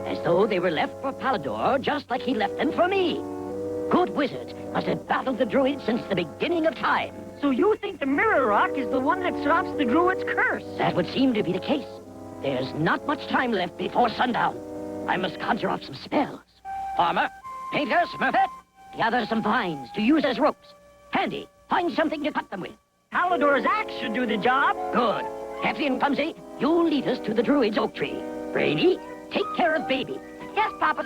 as though they were left for Palador just like he left them for me. Good wizards must have battled the druids since the beginning of time. So you think the mirror rock is the one that stops the druid's curse? That would seem to be the case. There's not much time left before sundown. I must conjure up some spells. Farmer, Painter, Smurfette, gather some vines to use as ropes. Handy, find something to cut them with. Palador's axe should do the job. Good. Hefty and Clumsy, you lead us to the druid's oak tree. Brainy, take care of Baby. Yes, Papa.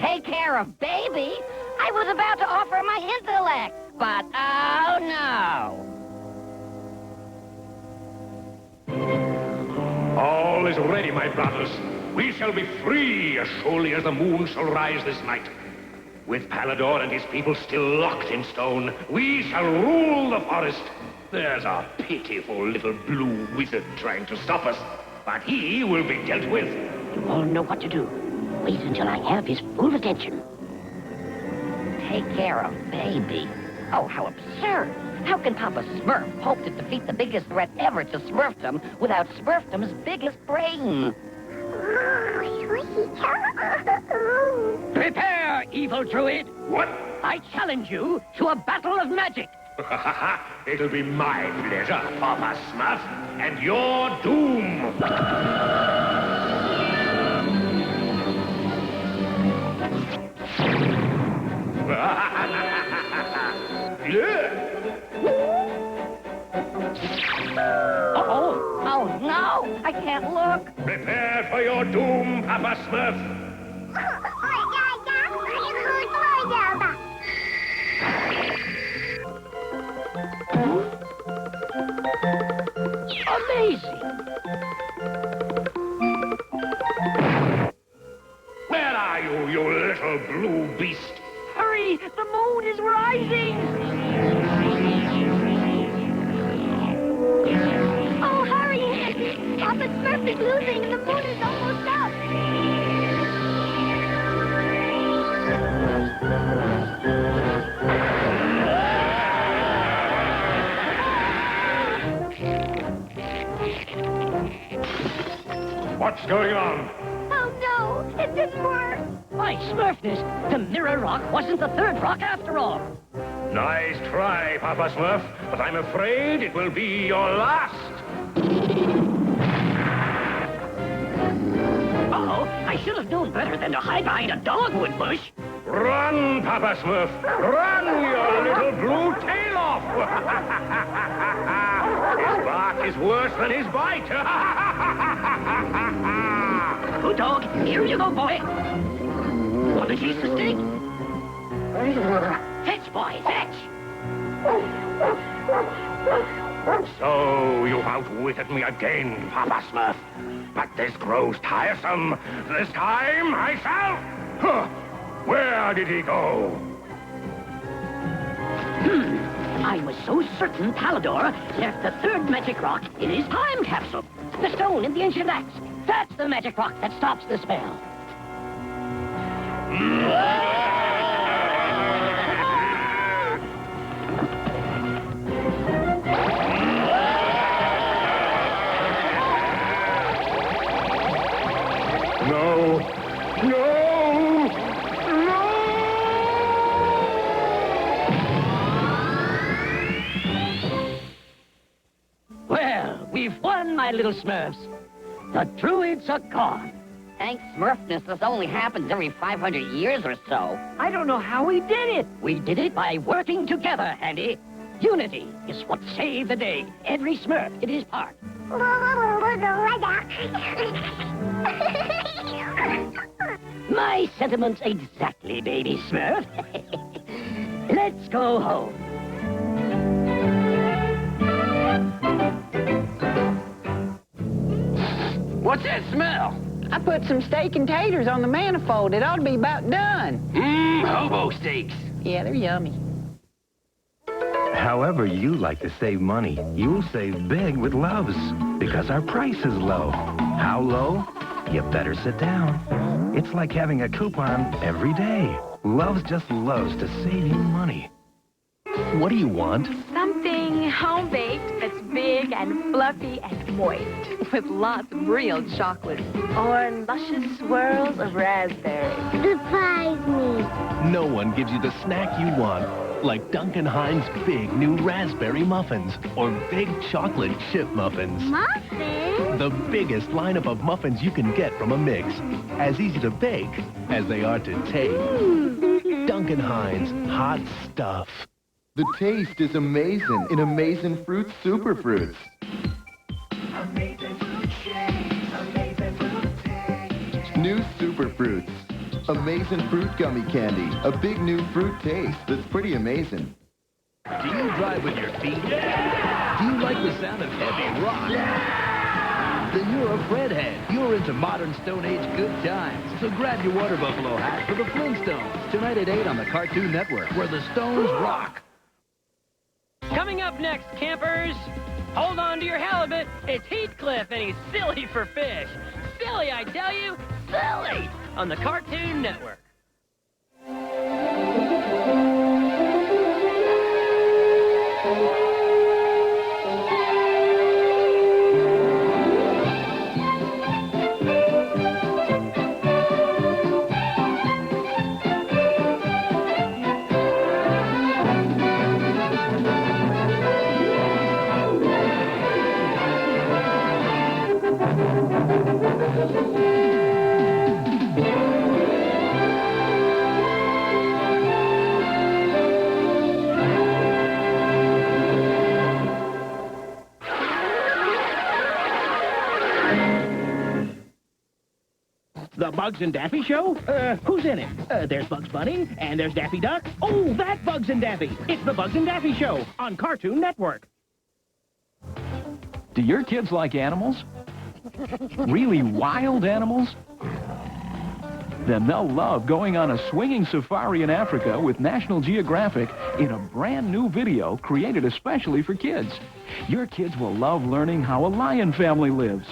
Take care of Baby? I was about to offer my intellect, but oh no. All is ready, my brothers. We shall be free as surely as the moon shall rise this night. With Palador and his people still locked in stone, we shall rule the forest. There's a pitiful little blue wizard trying to stop us, but he will be dealt with. You all know what to do. Wait until I have his full attention. Take care of Baby. Oh, how absurd. How can Papa Smurf hope to defeat the biggest threat ever to Smurfdom without Smurfdom's biggest brain? Prepare, evil druid. What? I challenge you to a battle of magic. It'll be my pleasure, Papa Smurf, and your doom. Uh-oh. Oh, no. I can't look. Prepare for your doom, Papa Smurf. Amazing. Where are you, you little blue beast? Hurry! The moon is rising! Oh, hurry! Papa Smurf is losing and the moon is almost up. What's going on? Oh, no! It didn't work! My Smurfness, the mirror rock wasn't the third rock after all. Nice try, Papa Smurf, but I'm afraid it will be your last. Uh-oh, I should have known better than to hide behind a dogwood bush. Run, Papa Smurf! Run, your little blue tail off! His bark is worse than his bite. Good dog, here you go, boy. Want to taste the steak? Fetch, boy, fetch! So you've outwitted me again, Papa Smurf. But this grows tiresome. This time I shall... Huh. Where did he go? I was so certain Palador left the third magic rock in his time capsule. The stone in the ancient axe. That's the magic rock that stops the spell. No! No! No! Well, we've won, my little Smurfs. The druids are gone. Thanks, Smurfness, this only happens every 500 years or so. I don't know how we did it. We did it by working together, Andy. Unity is what saved the day. Every Smurf did his part. My sentiments exactly, baby Smurf. Let's go home. What's that smell? I put some steak and taters on the manifold. It ought to be about done. Hobo steaks. Yeah, they're yummy. However you like to save money, you'll save big with Love's because our price is low. How low? You better sit down. It's like having a coupon every day. Love's just loves to save you money. What do you want? Something home-baked that's big and fluffy and moist, with lots of real chocolate or luscious swirls of raspberry. Surprise me. No one gives you the snack you want, like Duncan Hines' big new raspberry muffins or big chocolate chip muffins. Muffins? The biggest lineup of muffins you can get from a mix. As easy to bake as they are to taste. Duncan Hines, hot stuff. The taste is amazing in Amazing Fruit Super Fruits. Amazing fruit shakes, amazing fruit taste. New Super Fruits. Amazing Fruit Gummy Candy. A big new fruit taste that's pretty amazing. Do you drive with your feet? Do you like the sound of heavy rock? Then you're a Fredhead. You're into modern Stone Age good times. So grab your water buffalo hat for the Flintstones. Tonight at 8 on the Cartoon Network, where the Stones rock. Coming up next, campers, hold on to your halibut. It's Heathcliff, and he's silly for fish. Silly, I tell you, silly! On the Cartoon Network. The Bugs and Daffy Show? Who's in it? There's Bugs Bunny, and there's Daffy Duck. Oh, that Bugs and Daffy. It's the Bugs and Daffy Show on Cartoon Network. Do your kids like animals? Really wild animals? Then they'll love going on a swinging safari in Africa with National Geographic in a brand new video created especially for kids. Your kids will love learning how a lion family lives,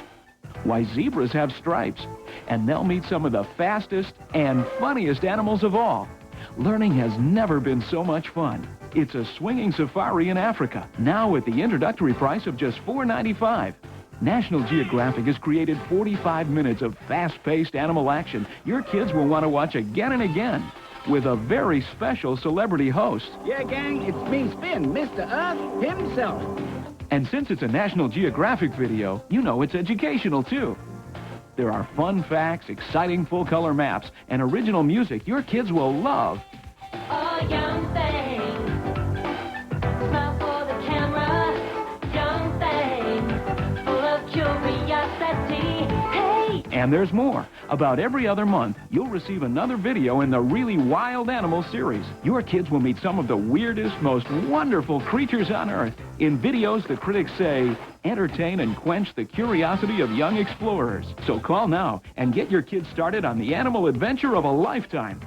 why zebras have stripes, and they'll meet some of the fastest and funniest animals of all. Learning has never been so much fun. It's a swinging safari in Africa, now at the introductory price of just $4.95. National Geographic has created 45 minutes of fast-paced animal action your kids will want to watch again and again, with a very special celebrity host. Yeah, gang, it's me, Spin, Mr. Earth himself. And since it's a National Geographic video, you know it's educational, too. There are fun facts, exciting full-color maps, and original music your kids will love. Oh, young thing. Smile for the camera. Young thing. Full of curiosity. Hey, And there's more. About every other month, you'll receive another video in the Really Wild Animals series. Your kids will meet some of the weirdest, most wonderful creatures on Earth in videos the critics say entertain and quench the curiosity of young explorers. So call now and get your kids started on the animal adventure of a lifetime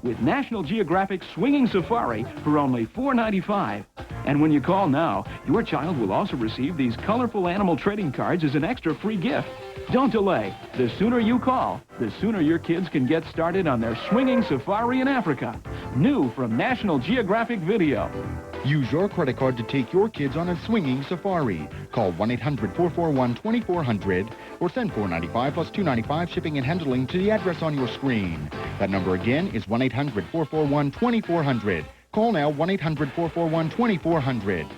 with National Geographic Swinging Safari for only $4.95. And when you call now, your child will also receive these colorful animal trading cards as an extra free gift. Don't delay. The sooner you call, the sooner your kids can get started on their swinging safari in Africa. New from National Geographic Video. Use your credit card to take your kids on a swinging safari. Call 1-800-441-2400 or send $4.95 plus $2.95 shipping and handling to the address on your screen. That number again is 1-800-441-2400. Call now, 1-800-441-2400.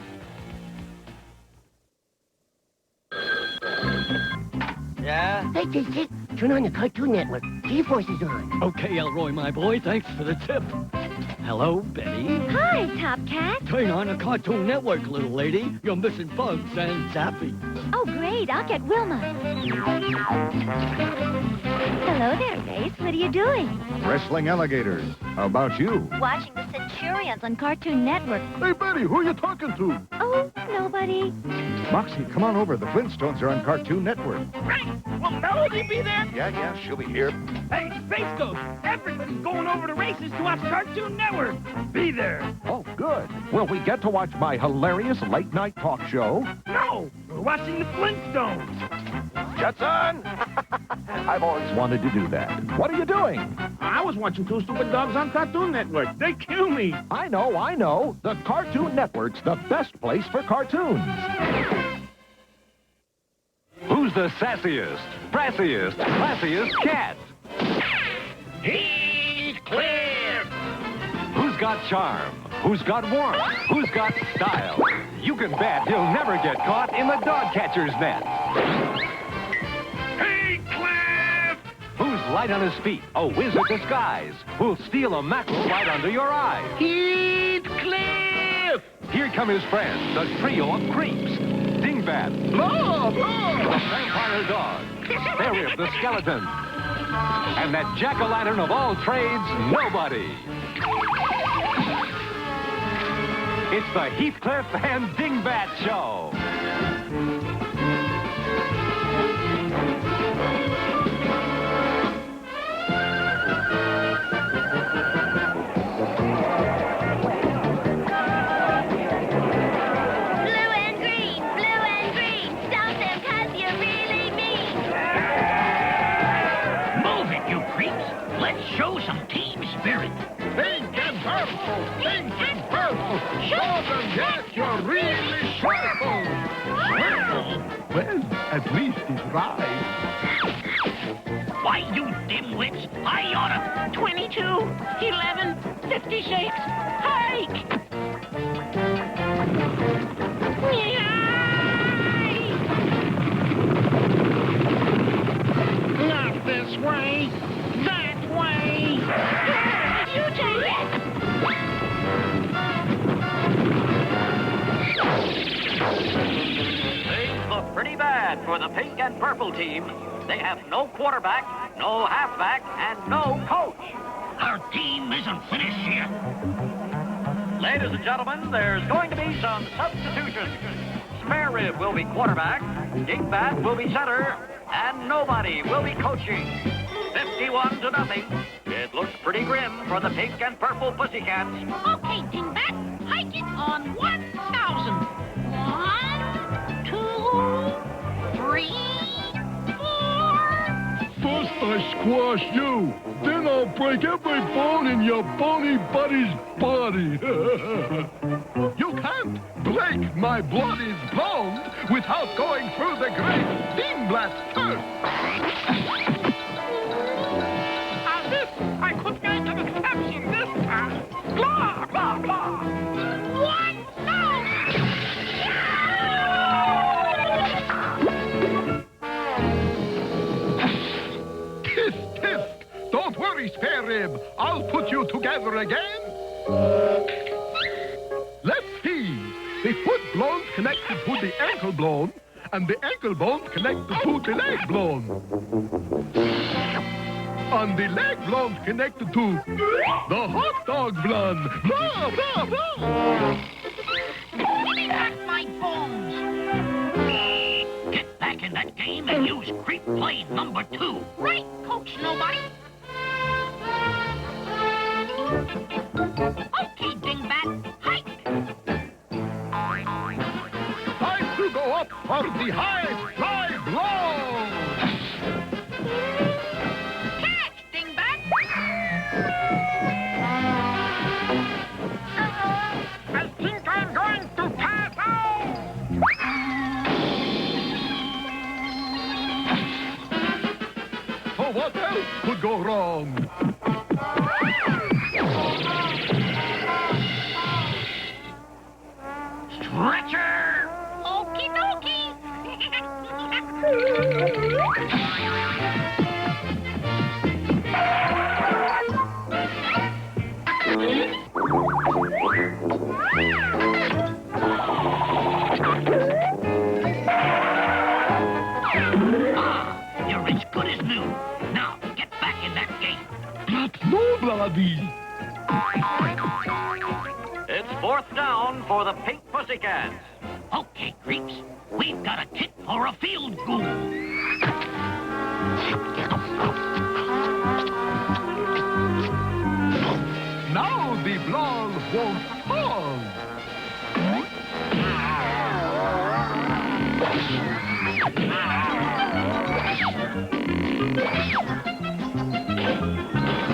Yeah? Hey, Dick, turn on the Cartoon Network. G-Force is on. Okay, Elroy, my boy, thanks for the tip. Hello, Betty. Hi, Top Cat. Turn on the Cartoon Network, little lady. You're missing Bugs and Zappy. Oh, great. I'll get Wilma. Hello there, Race. What are you doing? Wrestling alligators. How about you? Watching the Centurions on Cartoon Network. Hey, Betty, who are you talking to? Oh, nobody. Moxie, come on over. The Flintstones are on Cartoon Network. Right. Will Melody be there? Yeah, she'll be here. Hey, Space Ghost, everybody's going over to Races to watch Cartoon Network. Be there. Oh, good. Will we get to watch my hilarious late-night talk show? No, we're watching the Flintstones. Jetson! I've always wanted to do that. What are you doing? I was watching Two Stupid Dogs on Cartoon Network. They kill me. I know. The Cartoon Network's the best place for cartoons. Who's the sassiest, brassiest, classiest cat? Heathcliff! Who's got charm? Who's got warmth? Who's got style? You can bet he'll never get caught in the dog catcher's net. Heathcliff! Who's light on his feet? A wizard disguise. Who'll steal a mackerel right under your eyes? Heathcliff! Here come his friends, the trio of creeps. Dingbat, the vampire dog, Sparib the skeleton, and that jack-o'-lantern of all trades, Nobody. It's the Heathcliff and Dingbat Show. Show some team spirit. Pink and purple, pink and purple. Show them that you're really sharple. Well, at least he's right. Why, you dimwits, I oughta 22, 11, 56, hike. Not this way. That way! You take it! Things look pretty bad for the pink and purple team. They have no quarterback, no halfback, and no coach. Our team isn't finished yet. Ladies and gentlemen, there's going to be some substitutions. Sparib will be quarterback, Dingbat will be center, and Nobody will be coaching. 51-0. It looks pretty grim for the pink and purple Pussycats. Okay, Dingbat, hike it on 1,000. 1, 2, 3, 4. First I squash you, then I'll break every bone in your bony buddy's body. You can't break my bloody bones without going through the great Dingbat first. I could get to the caption this time. Blah, blah, blah. 1,000! Tisk, tisk. Don't worry, Sparib. I'll put you together again. Let's see. The foot bone's connected to the ankle bone, and the ankle bones connect to the leg bone. And the leg bones connected to the hot dog blonde. Blah, blah, blah. Give me back my bones. Get back in that game and use creep blade number 2. Right, Coach Nobody. Okay, Dingbat, hike. Time to go up for the high fly blow. Catch, Dingbat. I think I'm going to pass out. So what else could go wrong? Stretcher! Okie dokie! You're as good as new. Now, get back in that game. That's nobody. It's 4th down for the Pink Pussycats. Okay, creeps. We've got a kit for a field goal. Now the ball won't fall.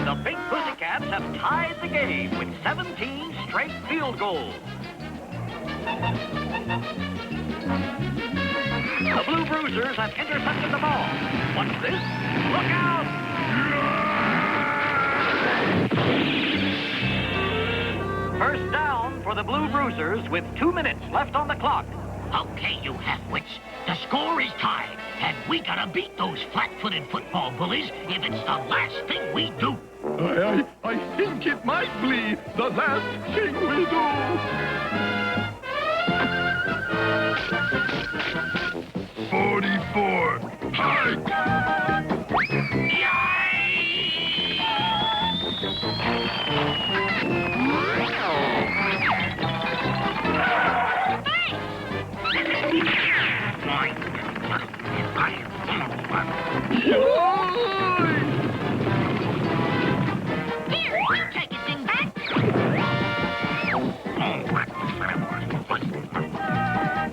The Pink Pussycats have tied the game with 17 straight field goals. The Blue Bruisers have intercepted the ball. Watch this. Look out! First down for the Blue Bruisers with 2 minutes left on the clock. Okay, you half-wits. The score is tied, and we gotta beat those flat-footed football bullies if it's the last thing we do. I think it might be the last thing we do. 44. Hike! Here, you take it, Dingbat.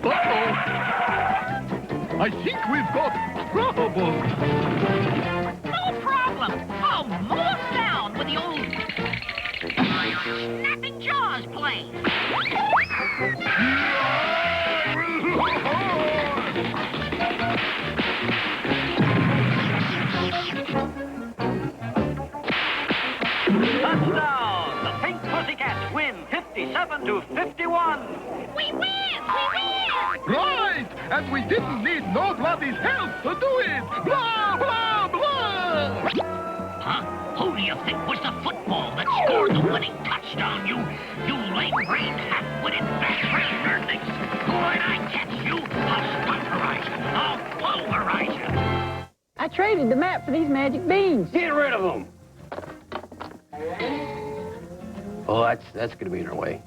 Uh-oh. I think we've got trouble. No problem. I'll mow him down with the old snapping jaws plane. Touchdown! The Pink Pussycats win 57-51. We win! We win! Right! And we didn't need nobody's help to do it! Blah, blah, blah! Huh? Who do you think was the football that scored the winning touchdown, you lame-brained, half-witted, fat-brained nerdlings? When I catch you, I'll sponsorize you. I'll pulverize you. I traded the map for these magic beans. Get rid of them. Oh, that's going to be in our way.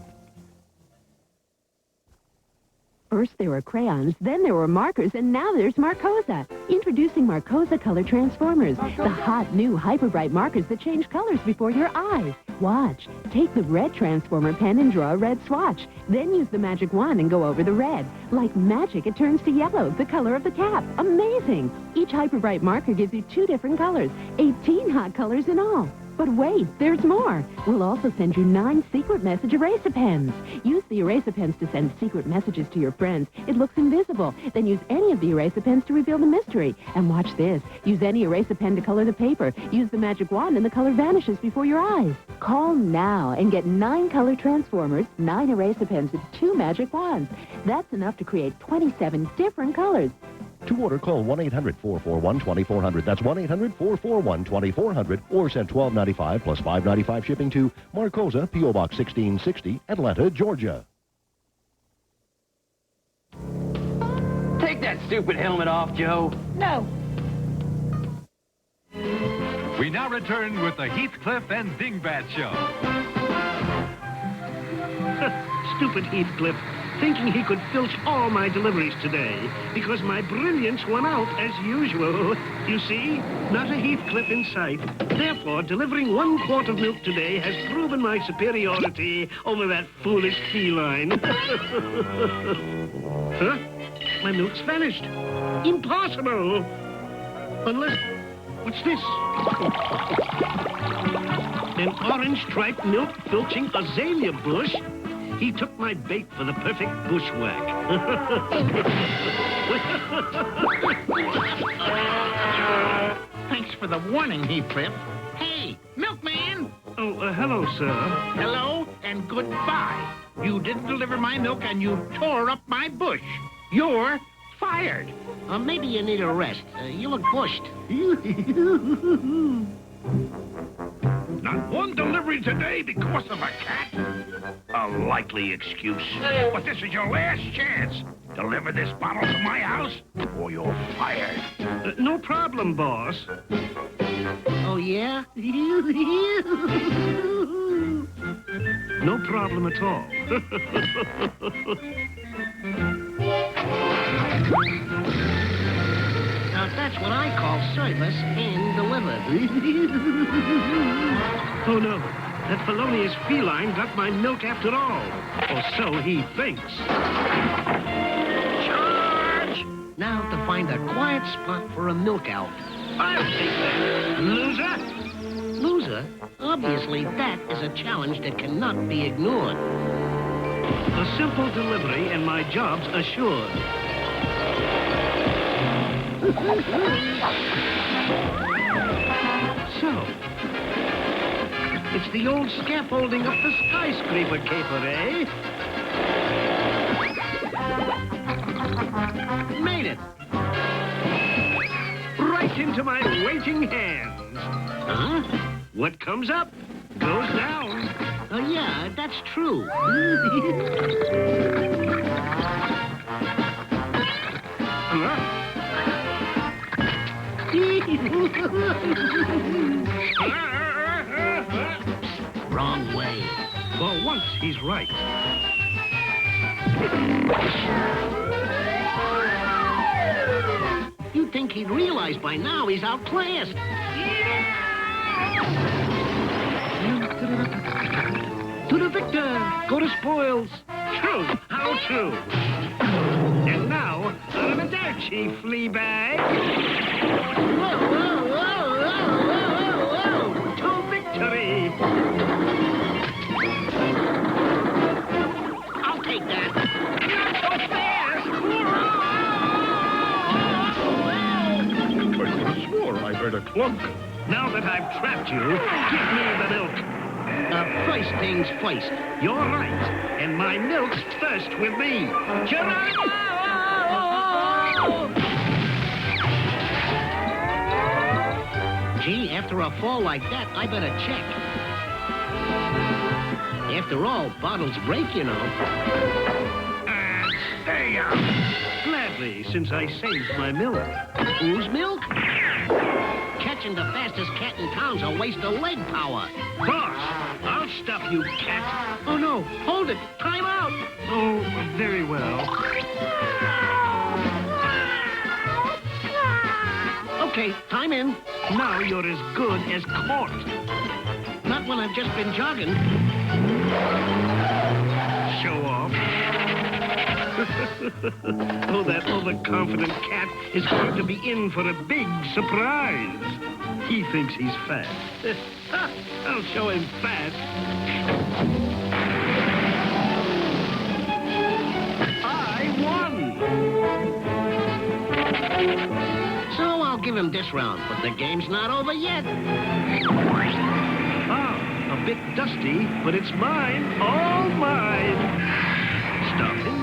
First there were crayons, then there were markers, and now there's Marcosa. Introducing Marcosa Color Transformers, the hot new hyper-bright markers that change colors before your eyes. Watch. Take the red transformer pen and draw a red swatch. Then use the magic wand and go over the red. Like magic, it turns to yellow, the color of the cap. Amazing! Each hyper-bright marker gives you 2 different colors, 18 hot colors in all. But wait, there's more. We'll also send you 9 secret message eraser pens. Use the eraser pens to send secret messages to your friends. It looks invisible. Then use any of the eraser pens to reveal the mystery. And watch this. Use any eraser pen to color the paper. Use the magic wand and the color vanishes before your eyes. Call now and get 9 color transformers, 9 eraser pens, and 2 magic wands. That's enough to create 27 different colors. To order, call 1-800-441-2400. That's 1-800-441-2400. Or send $12.95 plus $5.95 shipping to Marcosa, P.O. Box 1660, Atlanta, Georgia. Take Take that stupid helmet off, Joe. No. We now return with the Heathcliff and Dingbat Show. Stupid Heathcliff, thinking he could filch all my deliveries today because my brilliance won out as usual. You see, not a Heathcliff in sight. Therefore, delivering 1 quart of milk today has proven my superiority over that foolish feline. Huh? My milk's vanished. Impossible! Unless... What's this? An orange-striped milk-filching azalea bush? He took my bait for the perfect bushwhack. Thanks for the warning, Heathcliff. Hey, milkman! Oh, hello, sir. Hello and goodbye. You didn't deliver my milk and you tore up my bush. You're fired. Maybe you need a rest. You look bushed. Not one delivery today because of a cat? A likely excuse. But this is your last chance. Deliver this bottle to my house, or you're fired. No problem, boss. Oh, yeah? No problem at all. Now, that's what I call service and delivered. Oh, no. That felonious feline got my milk after all. Or so he thinks. Charge! Now to find a quiet spot for a milk out. I'll take that. Loser? Loser? Obviously, that is a challenge that cannot be ignored. A simple delivery and my job's assured. So, it's the old scaffolding up the skyscraper caper, eh? Made it. Right into my waiting hands. Huh? What comes up goes down. Yeah, that's true. Wrong way. For once, he's right. You'd think he'd realize by now he's outclassed. To the victor! Go to spoils! True! How true! And now, arrivederci, fleabag! Whoa, whoa, whoa, whoa, whoa, whoa! To victory! I'll take that! Not so fast! I could have swore I heard a clunk. Now that I've trapped you, give me the milk. First things first. You're right. And my milk's first with me. Geronimo! Gee, after a fall like that, I better check. After all, bottles break, you know. Stay out. Gladly, since I saved my milk. Whose milk? Catching the fastest cat in town's a waste of leg power. Boss, I'll stop you, cat. Oh, no. Hold it. Time out. Oh, very well. Okay, time in. Now you're as good as caught. Not when I've just been jogging. Show off. Oh, that overconfident cat is going to be in for a big surprise. He thinks he's fast. I'll show him fast. I won! So I'll give him this round, but the game's not over yet. Ah, a bit dusty, but it's mine. All mine. Stopping.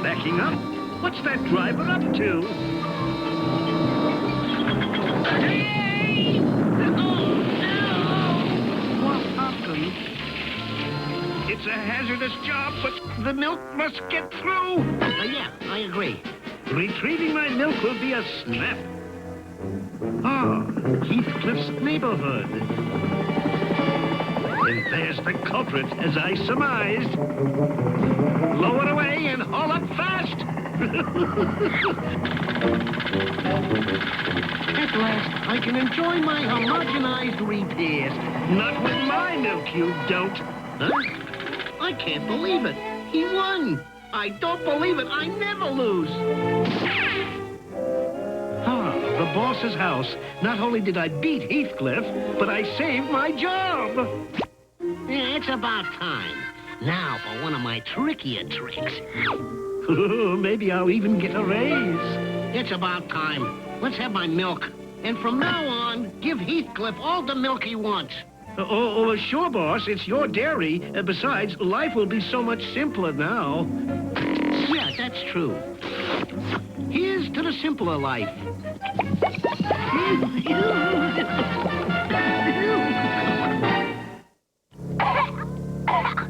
Backing up? What's that driver up to? Hey! Oh, no! What happened? It's a hazardous job, but the milk must get through. Yeah, I agree. Retrieving my milk will be a snap. Ah, Heathcliff's neighborhood. And there's the culprit, as I surmised. Lower away and haul up fast. At last, I can enjoy my homogenized repairs. Not with my milk, you don't. Huh? I can't believe it. He won. I don't believe it. I never lose. Ah, the boss's house. Not only did I beat Heathcliff, but I saved my job. Yeah, it's about time. Now for one of my trickier tricks. Maybe I'll even get a raise. It's about time. Let's have my milk. And from now on, give Heathcliff all the milk he wants. Sure, boss. It's your dairy. Besides, life will be so much simpler now. Yeah, that's true. Here's to the simpler life.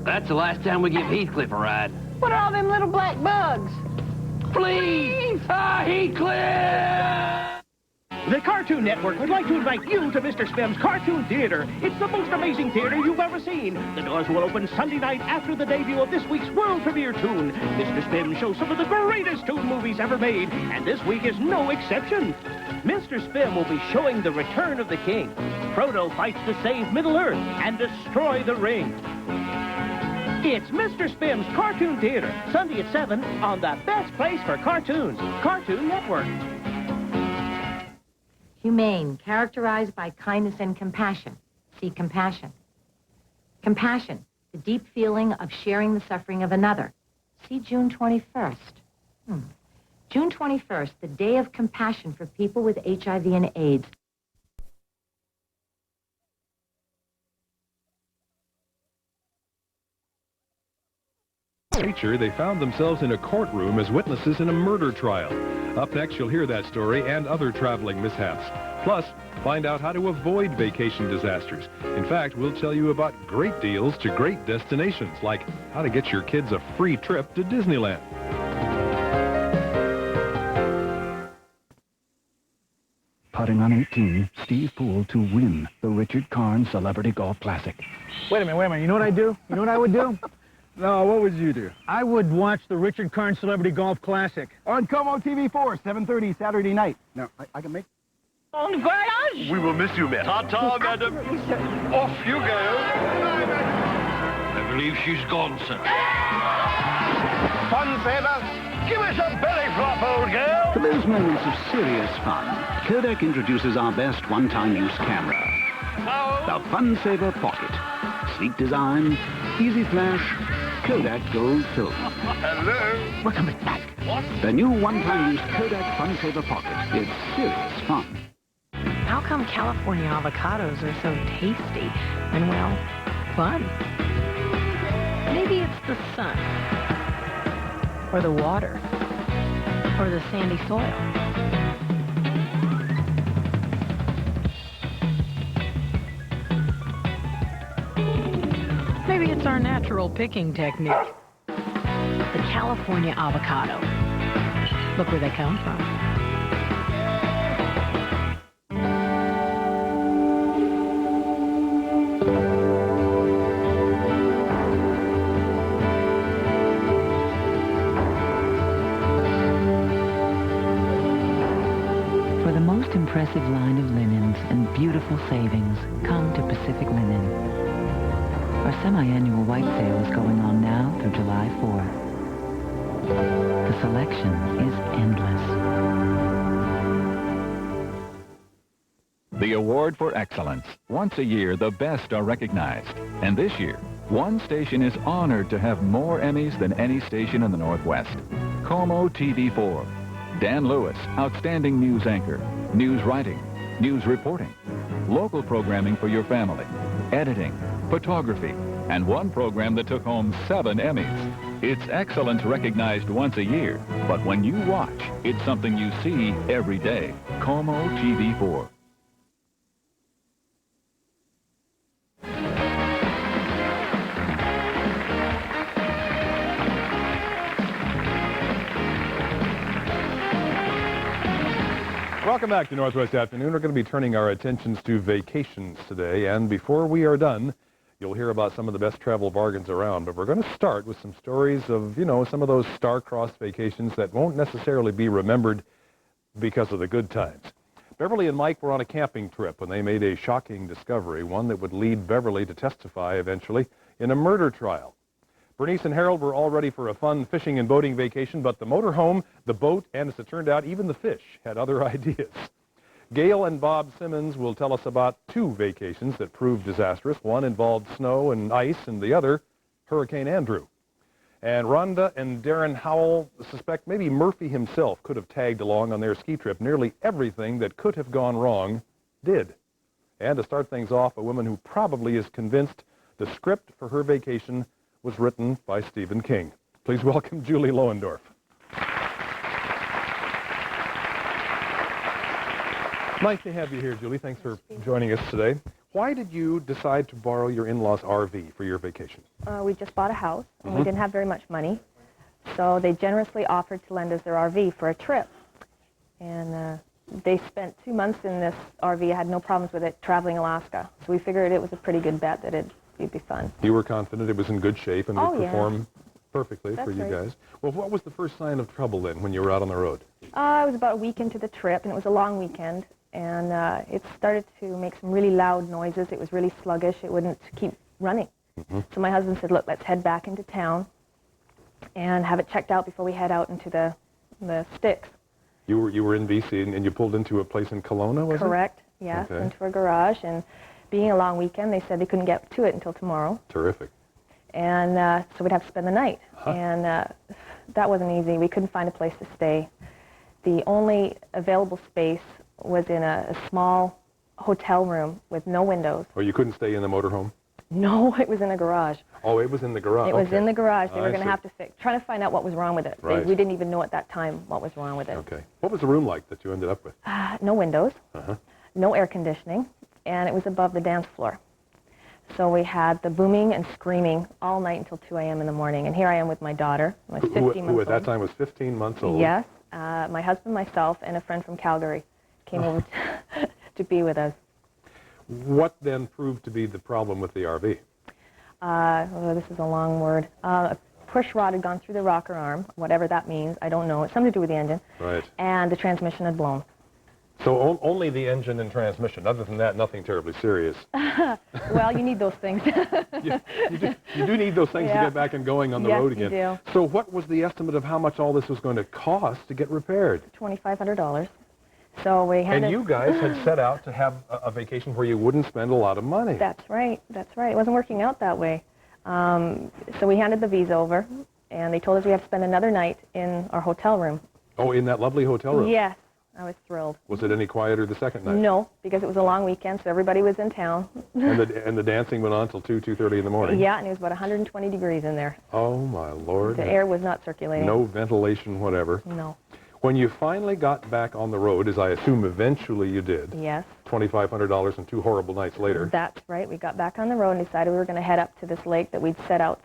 That's the last time we give Heathcliff a ride. What are all them little black bugs? Please! Heathcliff! The Cartoon Network would like to invite you to Mr. Spim's Cartoon Theater. It's the most amazing theater you've ever seen. The doors will open Sunday night after the debut of this week's world premiere tune. Mr. Spim shows some of the greatest toon movies ever made, and this week is no exception. Mr. Spim will be showing The Return of the King. Frodo fights to save Middle-earth and destroy the ring. It's Mr. Spim's Cartoon Theater, Sunday at 7 on the best place for cartoons, Cartoon Network. Humane, characterized by kindness and compassion. See compassion. Compassion, the deep feeling of sharing the suffering of another. See June 21st. June 21st, the day of compassion for people with HIV and AIDS. Nature, they found themselves in a courtroom as witnesses in a murder trial. Up next, you'll hear that story and other traveling mishaps. Plus, find out how to avoid vacation disasters. In fact, we'll tell you about great deals to great destinations, like how to get your kids a free trip to Disneyland. Putting on 18, Steve Poole to win the Richard Karn Celebrity Golf Classic. Wait a minute. You know what I'd do? You know what I would do? No, what would you do? I would watch the Richard Karn Celebrity Golf Classic. On Como TV4, 7:30 Saturday night. Now, I can make... On voyage! We will miss you, men. Ta-ta, madam. Off you go. I believe she's gone, sir. Fun saver, give us a belly flop, old girl. For those moments of serious fun, Kodak introduces our best one-time use camera. The Fun Saver Pocket. Sleek design, easy flash, Kodak Gold Film. Hello. We're coming back. What? The new one-time use Kodak Fun Saver Pocket. It's serious fun. How come California avocados are so tasty and, well, fun? Maybe it's the sun, or the water, or the sandy soil. Maybe it's our natural picking technique. The California avocado. Look where they come from. For the most impressive line of linens and beautiful savings, come to Pacific Linen. Our semi-annual white sale is going on now through July 4th. The selection is endless. The award for excellence. Once a year, the best are recognized. And this year, one station is honored to have more Emmys than any station in the Northwest. Como TV4. Dan Lewis, outstanding news anchor, news writing, news reporting, local programming for your family, editing, photography, and one program that took home 7 Emmys. It's excellence recognized once a year, but when you watch, it's something you see every day. Como TV4. Welcome back to Northwest Afternoon. We're going to be turning our attentions to vacations today, and before we are done, you'll hear about some of the best travel bargains around. But we're going to start with some stories of, some of those star-crossed vacations that won't necessarily be remembered because of the good times. Beverly and Mike were on a camping trip when they made a shocking discovery, one that would lead Beverly to testify eventually in a murder trial. Bernice and Harold were all ready for a fun fishing and boating vacation, but the motorhome, the boat, and as it turned out, even the fish had other ideas. Gail and Bob Simmons will tell us about two vacations that proved disastrous. One involved snow and ice, and the other, Hurricane Andrew. And Rhonda and Darren Howell suspect maybe Murphy himself could have tagged along on their ski trip. Nearly everything that could have gone wrong did. And to start things off, a woman who probably is convinced the script for her vacation was written by Stephen King. Please welcome Julie Lohendorf. Nice to have you here, Julie. Thanks for joining us today. Why did you decide to borrow your in-laws' RV for your vacation? We just bought a house, and we didn't have very much money, so they generously offered to lend us their RV for a trip. And they spent 2 months in this RV, had no problems with it, traveling Alaska. So we figured it was a pretty good bet that it'd be fun. You were confident it was in good shape and would perform yeah. perfectly That's for you right. guys. Well, what was the first sign of trouble then when you were out on the road? It was about a week into the trip, and it was a long weekend. And it started to make some really loud noises. It was really sluggish. It wouldn't keep running. So my husband said, look, let's head back into town and have it checked out before we head out into the sticks. You were in BC, and you pulled into a place in Kelowna, was it? Correct, yes, Okay. into a garage. And being a long weekend, they said they couldn't get to it until tomorrow. Terrific. And so we'd have to spend the night. And that wasn't easy. We couldn't find a place to stay. The only available space was in a small hotel room with no windows. Or you couldn't stay in the motorhome? No, it was in a garage. Oh, it was in the garage. It was Okay. in the garage. They were I going to see. have to trying to find out what was wrong with it. Right. We didn't even know at that time what was wrong with it. Okay. What was the room like that you ended up with? No windows, Uh-huh. no air conditioning, and it was above the dance floor. So we had the booming and screaming all night until 2 a.m. in the morning. And here I am with my daughter, who was 15 months old. Who at that time was 15 months old? Yes. My husband, myself, and a friend from Calgary came over to be with us. What then proved to be the problem with the RV? This is a long word. A push rod had gone through the rocker arm, whatever that means. I don't know. It's something to do with the engine. Right. And the transmission had blown. So only the engine and transmission. Other than that, nothing terribly serious. Well, you need those things. you do need those things to get back and going on the road again. Yes, you do. So what was the estimate of how much all this was going to cost to get repaired? $2,500. So we had. And you guys had set out to have a vacation where you wouldn't spend a lot of money. That's right. That's right. It wasn't working out that way. So we handed the visa over, and they told us we had to spend another night in our hotel room. Oh, in that lovely hotel room? Yes. I was thrilled. Was it any quieter the second night? No, because it was a long weekend, so everybody was in town. And the dancing went on till 2:30 in the morning? Yeah, and it was about 120 degrees in there. Oh, my Lord. The air was not circulating. No ventilation, whatever. No. When you finally got back on the road, as I assume eventually you did, Yes. $2,500 and 2 horrible nights later. That's right. We got back on the road and decided we were going to head up to this lake that we'd set out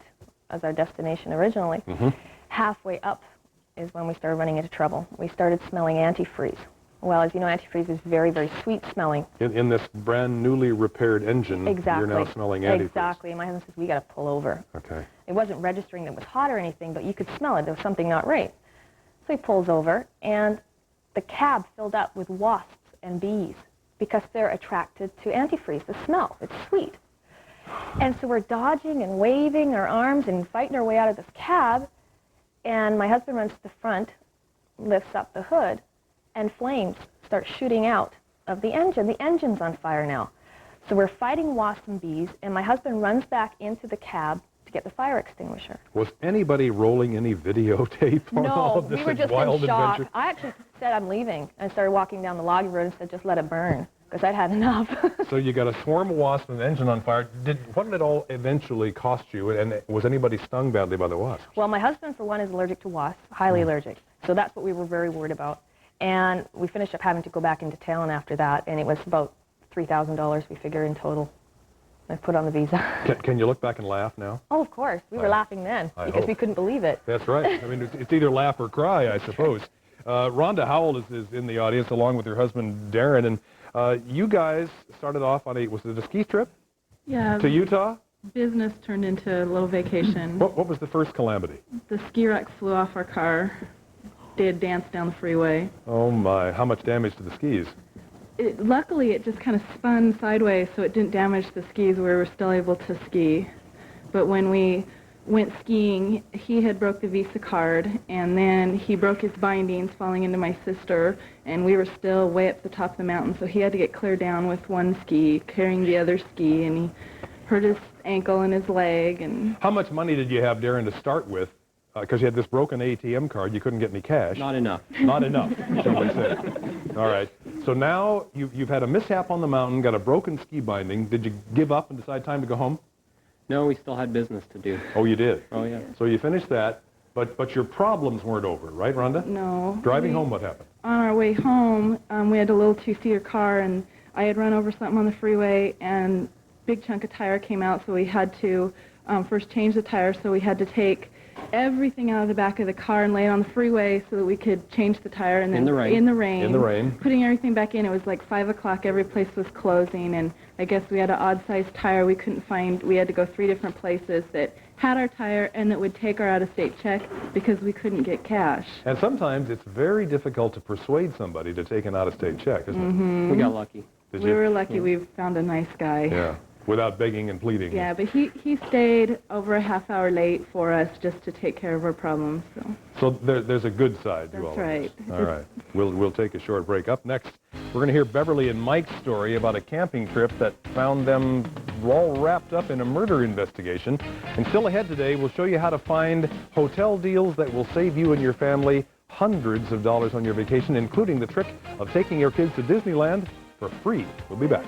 as our destination originally. Halfway up is when we started running into trouble. We started smelling antifreeze. Well, as you know, antifreeze is very, very sweet smelling. In this brand newly repaired engine, Exactly. you're now smelling antifreeze. Exactly. And my husband says, we got to pull over. Okay. It wasn't registering that it was hot or anything, but you could smell it. There was something not right. So he pulls over, and the cab filled up with wasps and bees because they're attracted to antifreeze, the smell. It's sweet. And so we're dodging and waving our arms and fighting our way out of this cab, and my husband runs to the front, lifts up the hood, and flames start shooting out of the engine. The engine's on fire now. So we're fighting wasps and bees, and my husband runs back into the cab to get the fire extinguisher. Was anybody rolling any videotape on all of this we were just wild in shock. adventure? I actually said I'm leaving, and started walking down the log road and said just let it burn, because I'd had enough. So you got a swarm of wasps and an engine on fire. What did it all eventually cost you, and was anybody stung badly by the wasps? Well, my husband, for one, is allergic to wasps, highly allergic. So that's what we were very worried about. And we finished up having to go back into town after that, and it was about $3,000, we figure, in total. I put on the visa. Can you look back and laugh now? Oh, of course. We were laughing then, because we couldn't believe it. That's right. I mean, it's either laugh or cry, I suppose. Rhonda Howell is in the audience along with her husband, Darren. And you guys started off on was it a ski trip? Yeah. To Utah? Business turned into a little vacation. What was the first calamity? The ski rack flew off our car. Did dance down the freeway. Oh, my. How much damage to the skis? Luckily, it just kind of spun sideways, so it didn't damage the skis. We were still able to ski. But when we went skiing, he had broke the Visa card, and then he broke his bindings falling into my sister, and we were still way up the top of the mountain, so he had to get clear down with one ski, carrying the other ski, and he hurt his ankle and his leg. And how much money did you have, Darren, to start with? Because you had this broken ATM card, you couldn't get any cash. Not enough. Not enough, shall we say. All right. So now you've had a mishap on the mountain, got a broken ski binding. Did you give up and decide time to go home? No, we still had business to do. Oh, you did? Oh, yeah. So you finished that, but your problems weren't over, right, Rhonda? No. Driving home, what happened? On our way home, we had a little two-seater car, and I had run over something on the freeway, and big chunk of tire came out, so we had to first change the tire, so we had to take everything out of the back of the car and lay it on the freeway so that we could change the tire. And then in the rain, putting everything back in. It was like 5 o'clock. Every place was closing, and I guess we had an odd-sized tire. We couldn't find. We had to go 3 different places that had our tire and that would take our out-of-state check because we couldn't get cash. And sometimes it's very difficult to persuade somebody to take an out-of-state check, isn't it? We got lucky. Did we you? were lucky. We found a nice guy. Yeah. Without begging and pleading. Yeah, but he stayed over a half hour late for us just to take care of our problems. So there's a good side to all of this. That's right. All right. We'll take a short break. Up next, we're going to hear Beverly and Mike's story about a camping trip that found them all wrapped up in a murder investigation. And still ahead today, we'll show you how to find hotel deals that will save you and your family hundreds of dollars on your vacation, including the trick of taking your kids to Disneyland for free. We'll be back.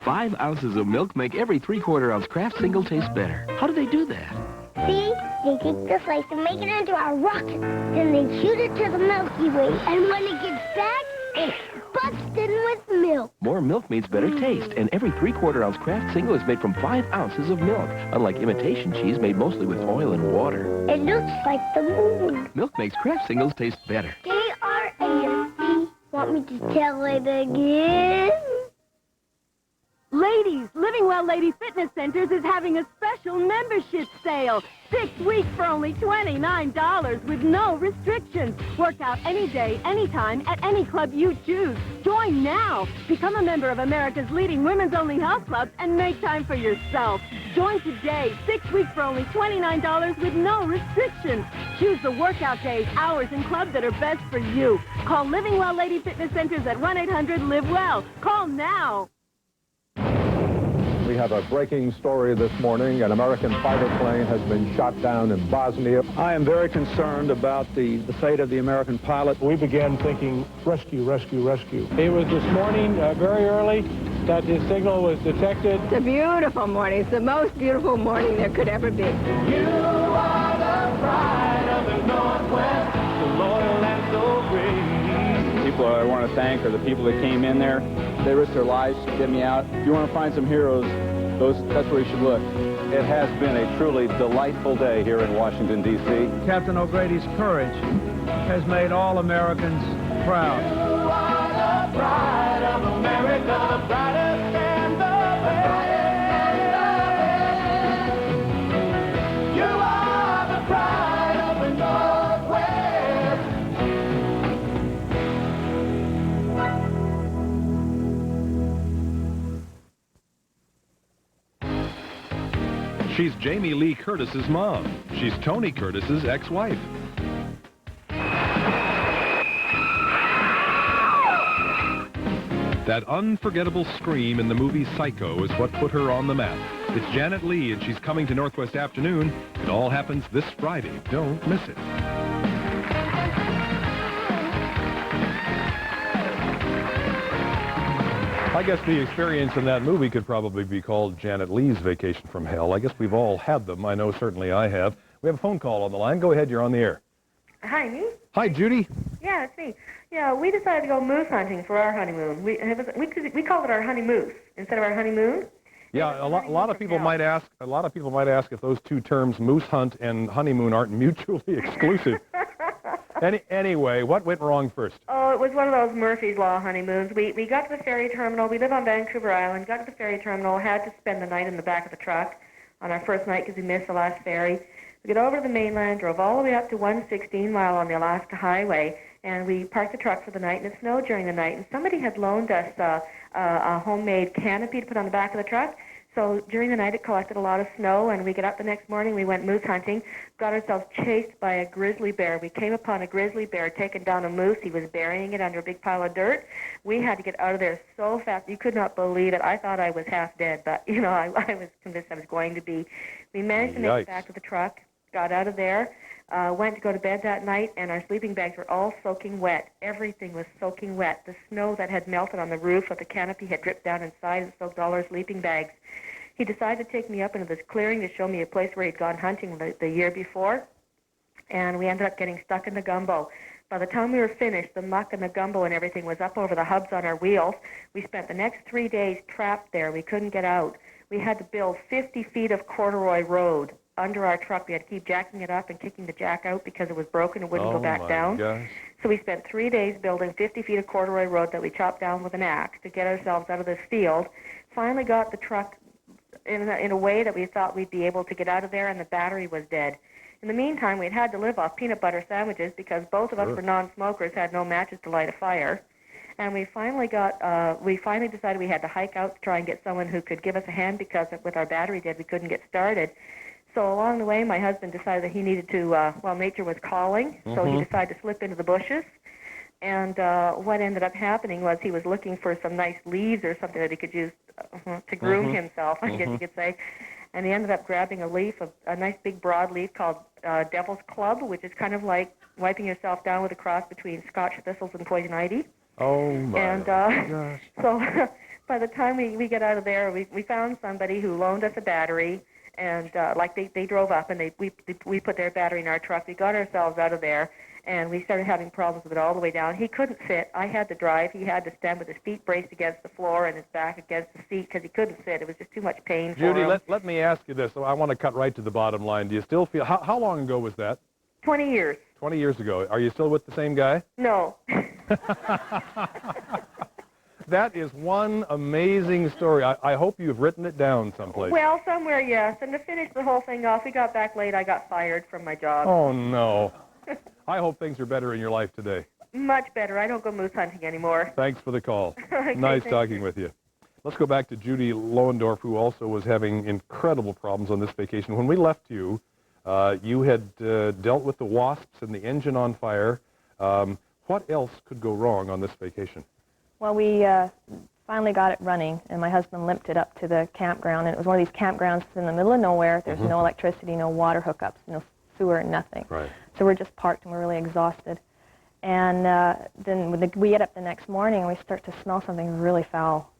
5 ounces of milk make every 3/4 ounce Kraft single taste better. How do they do that? See? They take the slice and make it into a rocket. Then they shoot it to the Milky Way. And when it gets back, it's busted with milk. More milk means better taste, and every 3/4 ounce Kraft single is made from 5 ounces of milk, unlike imitation cheese made mostly with oil and water. It looks like the moon. Milk makes Kraft singles taste better. K-R-A-F-T. Want me to tell it again? Ladies, Living Well Lady Fitness Centers is having a special membership sale. 6 weeks for only $29 with no restrictions. Work out any day, anytime, at any club you choose. Join now. Become a member of America's leading women's-only health clubs and make time for yourself. Join today. 6 weeks for only $29 with no restrictions. Choose the workout days, hours, and clubs that are best for you. Call Living Well Lady Fitness Centers at 1-800-LIVE-WELL. Call now. We have a breaking story this morning. An American fighter plane has been shot down in Bosnia. I am very concerned about the fate of the American pilot. We began thinking rescue, rescue, rescue. It was this morning, very early, that this signal was detected. It's a beautiful morning. It's the most beautiful morning there could ever be. You are the pride of the Northwest, so loyal and so brave. People I want to thank are the people that came in there. They risked their lives to get me out. If you want to find some heroes, that's where you should look. It has been a truly delightful day here in Washington, D.C. Captain O'Grady's courage has made all Americans proud. You are the pride of America, the brightest and the best. You are the pride of the Northwest. She's Jamie Lee Curtis's mom. She's Tony Curtis's ex-wife. That unforgettable scream in the movie Psycho is what put her on the map. It's Janet Leigh, and she's coming to Northwest Afternoon. It all happens this Friday. Don't miss it. I guess the experience in that movie could probably be called Janet Leigh's Vacation from Hell. I guess we've all had them. I know certainly I have. We have a phone call on the line. Go ahead, you're on the air. Hi, me? Hi, Judy. Yeah, it's me. Yeah, we decided to go moose hunting for our honeymoon. We called it our honey moose instead of our honeymoon. Yeah, a lot of people might ask. A lot of people might ask if those two terms, moose hunt and honeymoon, aren't mutually exclusive. Anyway, what went wrong first? Oh, it was one of those Murphy's Law honeymoons. We got to the ferry terminal. We live on Vancouver Island. Got to the ferry terminal. Had to spend the night in the back of the truck on our first night because we missed the last ferry. We got over to the mainland, drove all the way up to 116 Mile on the Alaska Highway, and we parked the truck for the night, and it snowed during the night. And somebody had loaned us a homemade canopy to put on the back of the truck. So during the night, it collected a lot of snow, and we got up the next morning. We went moose hunting, got ourselves chased by a grizzly bear. We came upon a grizzly bear taking down a moose. He was burying it under a big pile of dirt. We had to get out of there so fast. You could not believe it. I thought I was half dead, but, you know, I was convinced I was going to be. We managed to make it back to the truck, got out of there, went to go to bed that night, and our sleeping bags were all soaking wet. Everything was soaking wet. The snow that had melted on the roof of the canopy had dripped down inside and soaked all our sleeping bags. He decided to take me up into this clearing to show me a place where he'd gone hunting the year before, and we ended up getting stuck in the gumbo. By the time we were finished, the muck and the gumbo and everything was up over the hubs on our wheels. We spent the next 3 days trapped there. We couldn't get out. We had to build 50 feet of corduroy road under our truck. We had to keep jacking it up and kicking the jack out because it was broken and wouldn't go back down. Gosh. So we spent 3 days building 50 feet of corduroy road that we chopped down with an axe to get ourselves out of this field. Finally got the truck in a way that we thought we'd be able to get out of there, and the battery was dead. In the meantime, we'd had to live off peanut butter sandwiches because both of us were non-smokers, had no matches to light a fire. And we finally decided we had to hike out to try and get someone who could give us a hand because with our battery dead, we couldn't get started. So along the way, my husband decided that he needed to, nature was calling, so he decided to slip into the bushes. And what ended up happening was he was looking for some nice leaves or something that he could use to groom himself, I guess you could say. And he ended up grabbing a nice big broad leaf called Devil's Club, which is kind of like wiping yourself down with a cross between Scotch thistles and poison ivy. Oh, my gosh. So by the time we get out of there, we found somebody who loaned us a battery, and they drove up, and we put their battery in our truck. We got ourselves out of there, and we started having problems with it all the way down. He couldn't sit. I had to drive. He had to stand with his feet braced against the floor and his back against the seat because he couldn't sit. It was just too much pain for him. Judy, let me ask you this. I want to cut right to the bottom line. Do you still feel... How long ago was that? 20 years. 20 years ago. Are you still with the same guy? No. That is one amazing story. I hope you've written it down someplace. Well, somewhere, yes. And to finish the whole thing off, we got back late. I got fired from my job. Oh, no. I hope things are better in your life today. Much better. I don't go moose hunting anymore. Thanks for the call. Okay, nice talking with you. Let's go back to Judy Lohendorf, who also was having incredible problems on this vacation. When we left you, you had dealt with the wasps and the engine on fire. What else could go wrong on this vacation? Well, we finally got it running, and my husband limped it up to the campground, and it was one of these campgrounds in the middle of nowhere. There's no electricity, no water hookups, no sewer, nothing. Right. So we're just parked, and we're really exhausted. And then we get up the next morning, and we start to smell something really foul.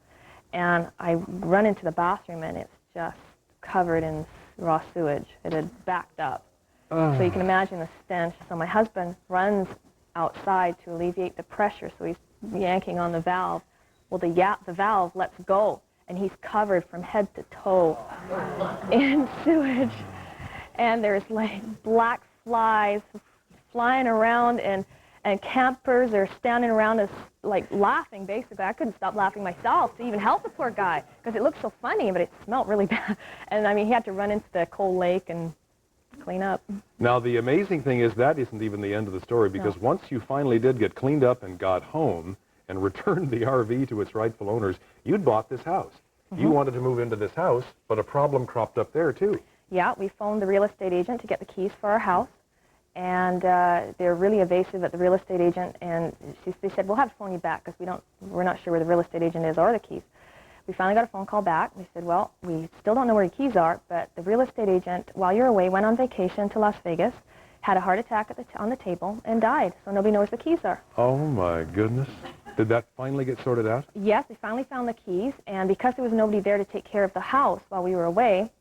And I run into the bathroom, and it's just covered in raw sewage. It had backed up. So you can imagine the stench. So my husband runs outside to alleviate the pressure, so he's yanking on the valve. Well, the valve lets go, and he's covered from head to toe in sewage. And there's like black flies flying around, and campers are standing around us like laughing, basically. I couldn't stop laughing myself to even help the poor guy because it looked so funny, but it smelled really bad. And I mean, he had to run into the cold lake and clean up. Now, the amazing thing is that isn't even the end of the story, because once you finally did get cleaned up and got home and returned the RV to its rightful owners, you'd bought this house. You wanted to move into this house, but a problem cropped up there, too. Yeah, we phoned the real estate agent to get the keys for our house, and they're really evasive at the real estate agent, and they said, we'll have to phone you back because we're not sure where the real estate agent is or the keys. We finally got a phone call back. We said, well, we still don't know where your keys are, but the real estate agent, while you're away, went on vacation to Las Vegas, had a heart attack on the table, and died, so nobody knows where the keys are. Oh, my goodness. Did that finally get sorted out? Yes, we finally found the keys, and because there was nobody there to take care of the house while we were away,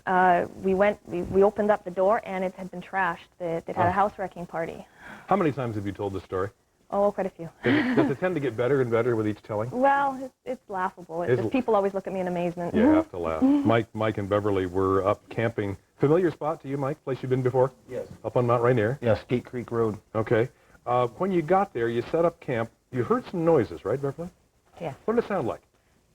we opened up the door, and it had been trashed. It had a house wrecking party. How many times have you told this story? Oh, quite a few. Does it tend to get better and better with each telling? Well, it's laughable. It's just people always look at me in amazement. You have to laugh. Mike and Beverly were up camping. Familiar spot to you, Mike? Place you've been before? Yes. Up on Mount Rainier? Yeah, Skate Creek Road. Okay. When you got there, you set up camp. You heard some noises, right, Beverly? Yeah. What did it sound like?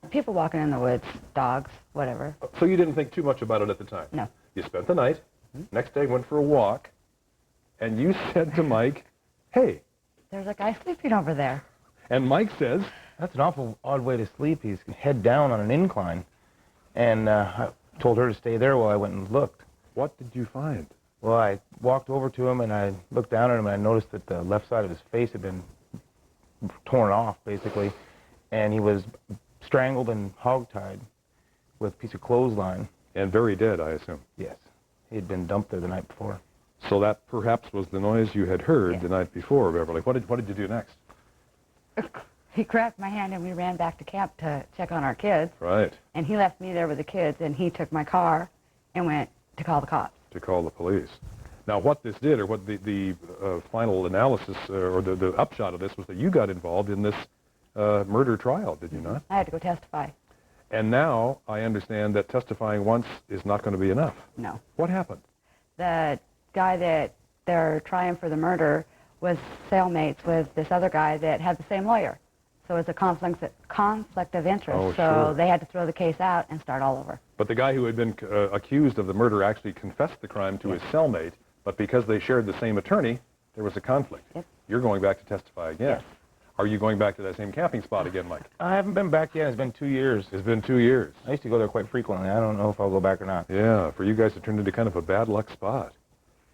People walking in the woods, dogs, whatever. So you didn't think too much about it at the time? No. You spent the night, next day went for a walk, and you said to Mike, hey. There's a guy sleeping over there. And Mike says, that's an awful odd way to sleep. He's head down on an incline. And I told her to stay there while I went and looked. What did you find? Well, I walked over to him and I looked down at him and I noticed that the left side of his face had been torn off, basically. And he was strangled and hogtied with a piece of clothesline. And very dead, I assume. Yes. He had been dumped there the night before. So that perhaps was the noise you had heard the night before, Beverly. What did you do next? He grabbed my hand and we ran back to camp to check on our kids. Right. And he left me there with the kids and he took my car and went to call the cops. To call the police. Now, what this did, or what the final analysis, or the upshot of this, was that you got involved in this murder trial, did you not? I had to go testify. And now I understand that testifying once is not going to be enough. No. What happened? The guy that they're trying for the murder was cellmates with this other guy that had the same lawyer. So it's a conflict of interest. Oh, so sure. they had to throw the case out and start all over. But the guy who had been accused of the murder actually confessed the crime to his cellmate, but because they shared the same attorney, there was a conflict. Yep. You're going back to testify again. Yes. Are you going back to that same camping spot again, Mike? I haven't been back yet. It's been 2 years. It's been 2 years. I used to go there quite frequently. I don't know if I'll go back or not. Yeah, for you guys it turned into kind of a bad luck spot.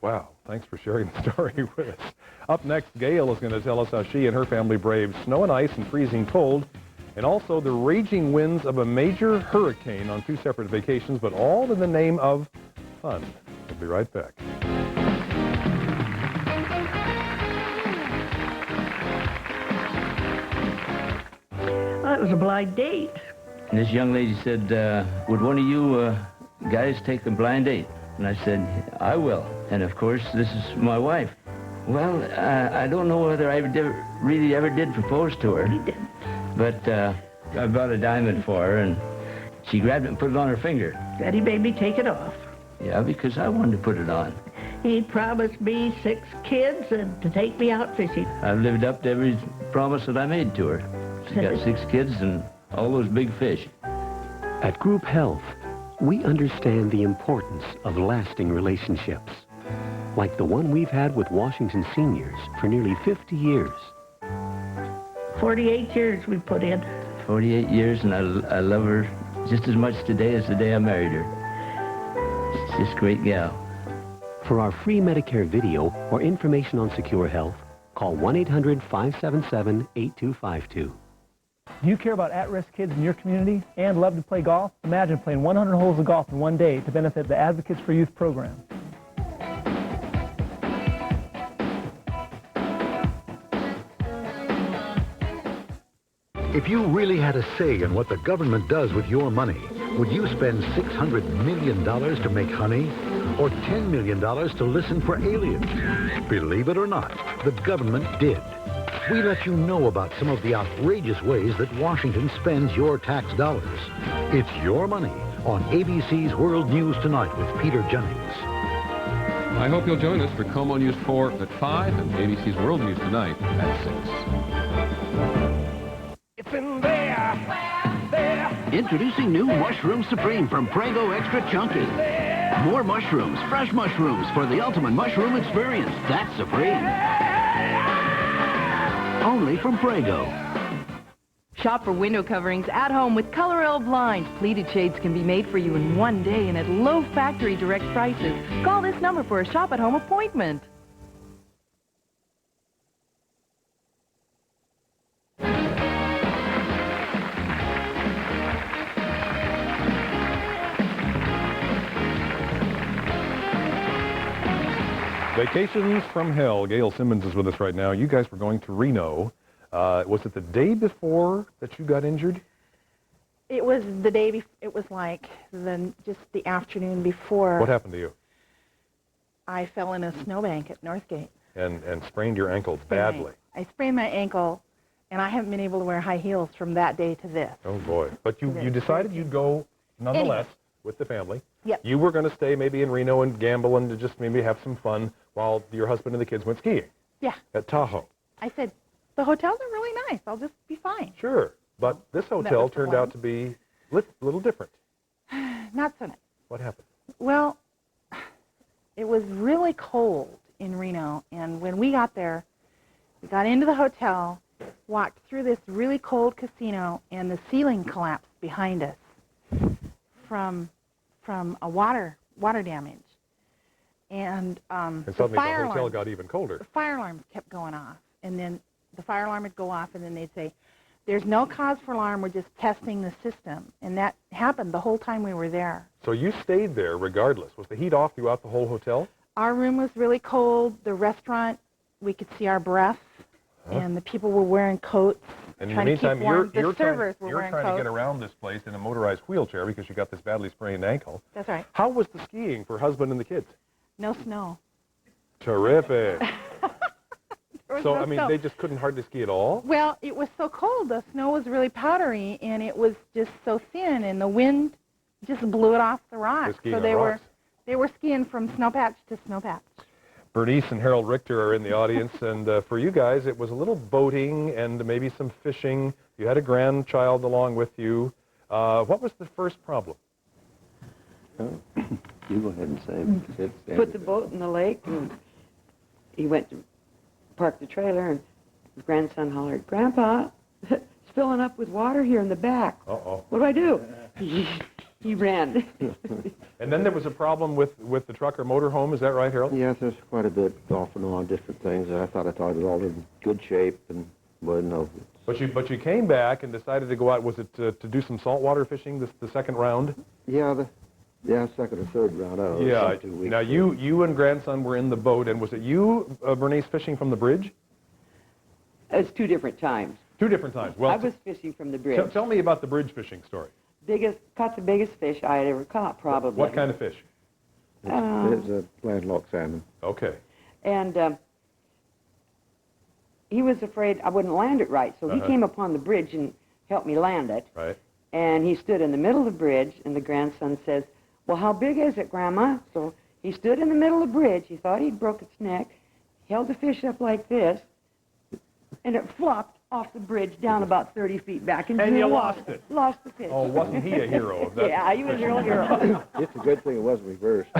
Wow, thanks for sharing the story with us. Up next, Gail is going to tell us how she and her family braved snow and ice and freezing cold, and also the raging winds of a major hurricane on 2 separate vacations, but all in the name of fun. We'll be right back. Well, it was a blind date. And this young lady said, would one of you guys take a blind date? And I said, I will. And of course, this is my wife. Well, I don't know whether I really ever did propose to her. He did. But I bought a diamond for her, and she grabbed it and put it on her finger. Daddy made me take it off. Yeah, because I wanted to put it on. He promised me 6 kids and to take me out fishing. I've lived up to every promise that I made to her. She's got 6 kids and all those big fish. At Group Health, we understand the importance of lasting relationships, like the one we've had with Washington seniors for nearly 50 years. 48 years we put in. 48 years, and I love her just as much today as the day I married her. She's just a great gal. For our free Medicare video or information on Secure Health, call 1-800-577-8252. Do you care about at-risk kids in your community and love to play golf? Imagine playing 100 holes of golf in one day to benefit the Advocates for Youth program. If you really had a say in what the government does with your money, would you spend $600 million to make honey or $10 million to listen for aliens? Believe it or not, the government did. We let you know about some of the outrageous ways that Washington spends your tax dollars. It's your money on ABC's World News Tonight with Peter Jennings. I hope you'll join us for Como News 4 at 5 and ABC's World News Tonight at 6. It's in there. Introducing new Mushroom Supreme from Prego Extra Chunky. More mushrooms, fresh mushrooms for the ultimate mushroom experience. That's Supreme. Only from Prego. Shop for window coverings at home with Color L blinds. Pleated shades can be made for you in one day and at low factory direct prices. Call this number for a shop-at-home appointment. Vacations from Hell. Gail Simmons is with us right now. You guys were going to Reno. Was it the day before that you got injured? It was the day it was like just the afternoon before. What happened to you? I fell in a snowbank at Northgate. And sprained your ankle badly. I sprained my ankle, and I haven't been able to wear high heels from that day to this. Oh, boy. But you decided you'd go, nonetheless, with the family. Yep. You were going to stay maybe in Reno and gamble and to just maybe have some fun while your husband and the kids went skiing. Yeah. At Tahoe. I said, the hotels are really nice. I'll just be fine. Sure. But this hotel turned out to be a little different. Not so nice. What happened? Well, it was really cold in Reno, and when we got there, we got into the hotel, walked through this really cold casino, and the ceiling collapsed behind us from a water damage. And suddenly the hotel got even colder. The fire alarms kept going off, and then the fire alarm would go off, and then they'd say, "There's no cause for alarm, we're just testing the system." And that happened the whole time we were there. So you stayed there regardless. Was the heat off throughout the whole hotel? Our room was really cold. The restaurant, we could see our breath, and the people were wearing coats. And in the meantime, you're trying to get around this place in a motorized wheelchair because you got this badly sprained ankle. That's right. How was the skiing for husband and the kids? No snow. Terrific. So, no I mean, snow. they just couldn't hardly ski at all? Well, it was so cold. The snow was really powdery, and it was just so thin, and the wind just blew it off the rocks. So they were skiing from snowpatch to snowpatch. Bernice and Harold Richter are in the audience, and for you guys, it was a little boating and maybe some fishing. You had a grandchild along with you. What was the first problem? You go ahead and say it. Put the boat in the lake, and he went to park the trailer, and his grandson hollered, "Grandpa, it's filling up with water here in the back." Uh-oh. What do I do? He ran. And then there was a problem with the truck or motorhome, is that right, Harold? Yes, there's quite a bit off and on, different things. I thought it was all in good shape, and well, no. But you came back and decided to go out. Was it to do some saltwater fishing the second round? Yeah, second or third round. I don't know. Yeah. 2 weeks. Now you and grandson were in the boat, and was it you, Bernice, fishing from the bridge? It's 2 different times. 2 different times. Well, I was fishing from the bridge. Tell me about the bridge fishing story. Caught the biggest fish I had ever caught, probably. What kind of fish? It's a landlocked salmon. Okay. And he was afraid I wouldn't land it right, so he came upon the bridge and helped me land it. Right. And he stood in the middle of the bridge, and the grandson says, "Well, how big is it, Grandma?" So he stood in the middle of the bridge. He thought he'd broke its neck, held the fish up like this, and it flopped off the bridge down about 30 feet back into the you water. lost it. Lost the fish. Oh, wasn't he a hero? Yeah, he was a real hero. It's a good thing it wasn't reversed.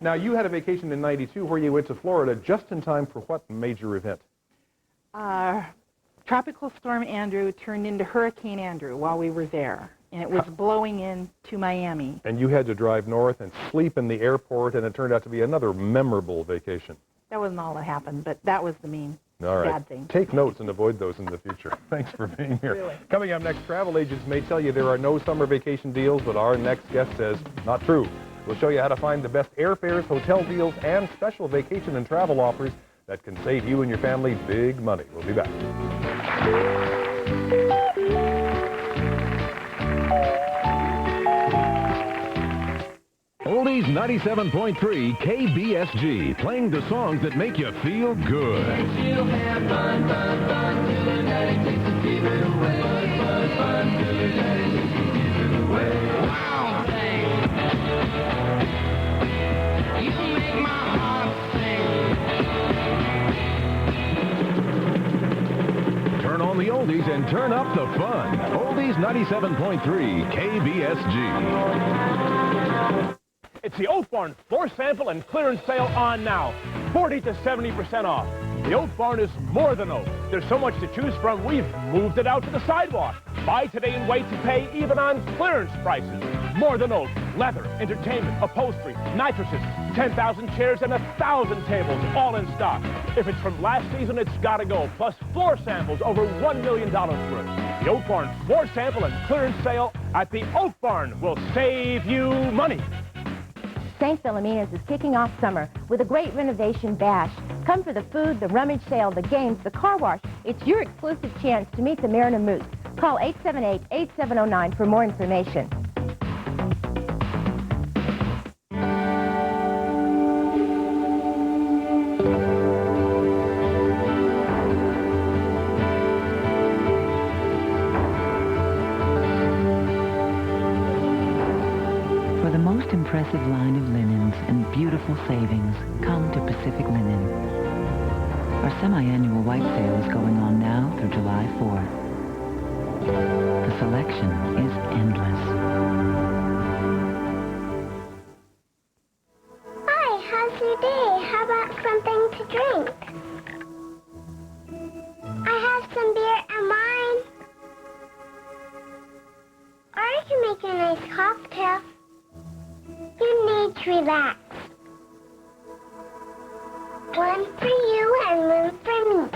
Now, you had a vacation in '92 where you went to Florida just in time for what major event? Tropical Storm Andrew turned into Hurricane Andrew while we were there, and it was blowing into Miami. And you had to drive north and sleep in the airport, and it turned out to be another memorable vacation. That wasn't all that happened, but that was the mean All right. bad thing. Take notes and avoid those in the future. Thanks for being here. Really. Coming up next, travel agents may tell you there are no summer vacation deals, but our next guest says not true. We'll show you how to find the best airfares, hotel deals, and special vacation and travel offers that can save you and your family big money. We'll be back. Oldies 97.3 KBSG, playing the songs that make you feel good. Turn on the oldies and turn up the fun. Oldies 97.3 KBSG. It's the Oak Barn floor sample and clearance sale on now. 40 to 70% off. The Oak Barn is more than oak. There's so much to choose from, we've moved it out to the sidewalk. Buy today and wait to pay even on clearance prices. More than oak, leather, entertainment, upholstery, mattresses, 10,000 chairs and 1,000 tables, all in stock. If it's from last season, it's gotta go. Plus floor samples over $1 million worth. The Oak Barn floor sample and clearance sale at the Oak Barn will save you money. St. Philomena's is kicking off summer with a great renovation bash. Come for the food, the rummage sale, the games, the car wash. It's your exclusive chance to meet the Mariner Moose. Call 878-8709 for more information. exclusive line of linens and beautiful savings, come to Pacific Linen. Our semi-annual white sale is going on now through July 4th. The selection is endless. Hi, how's your day? How about something to drink? I have some beer and wine. Or I can make a nice cocktail. You need to relax. One for you and one for me.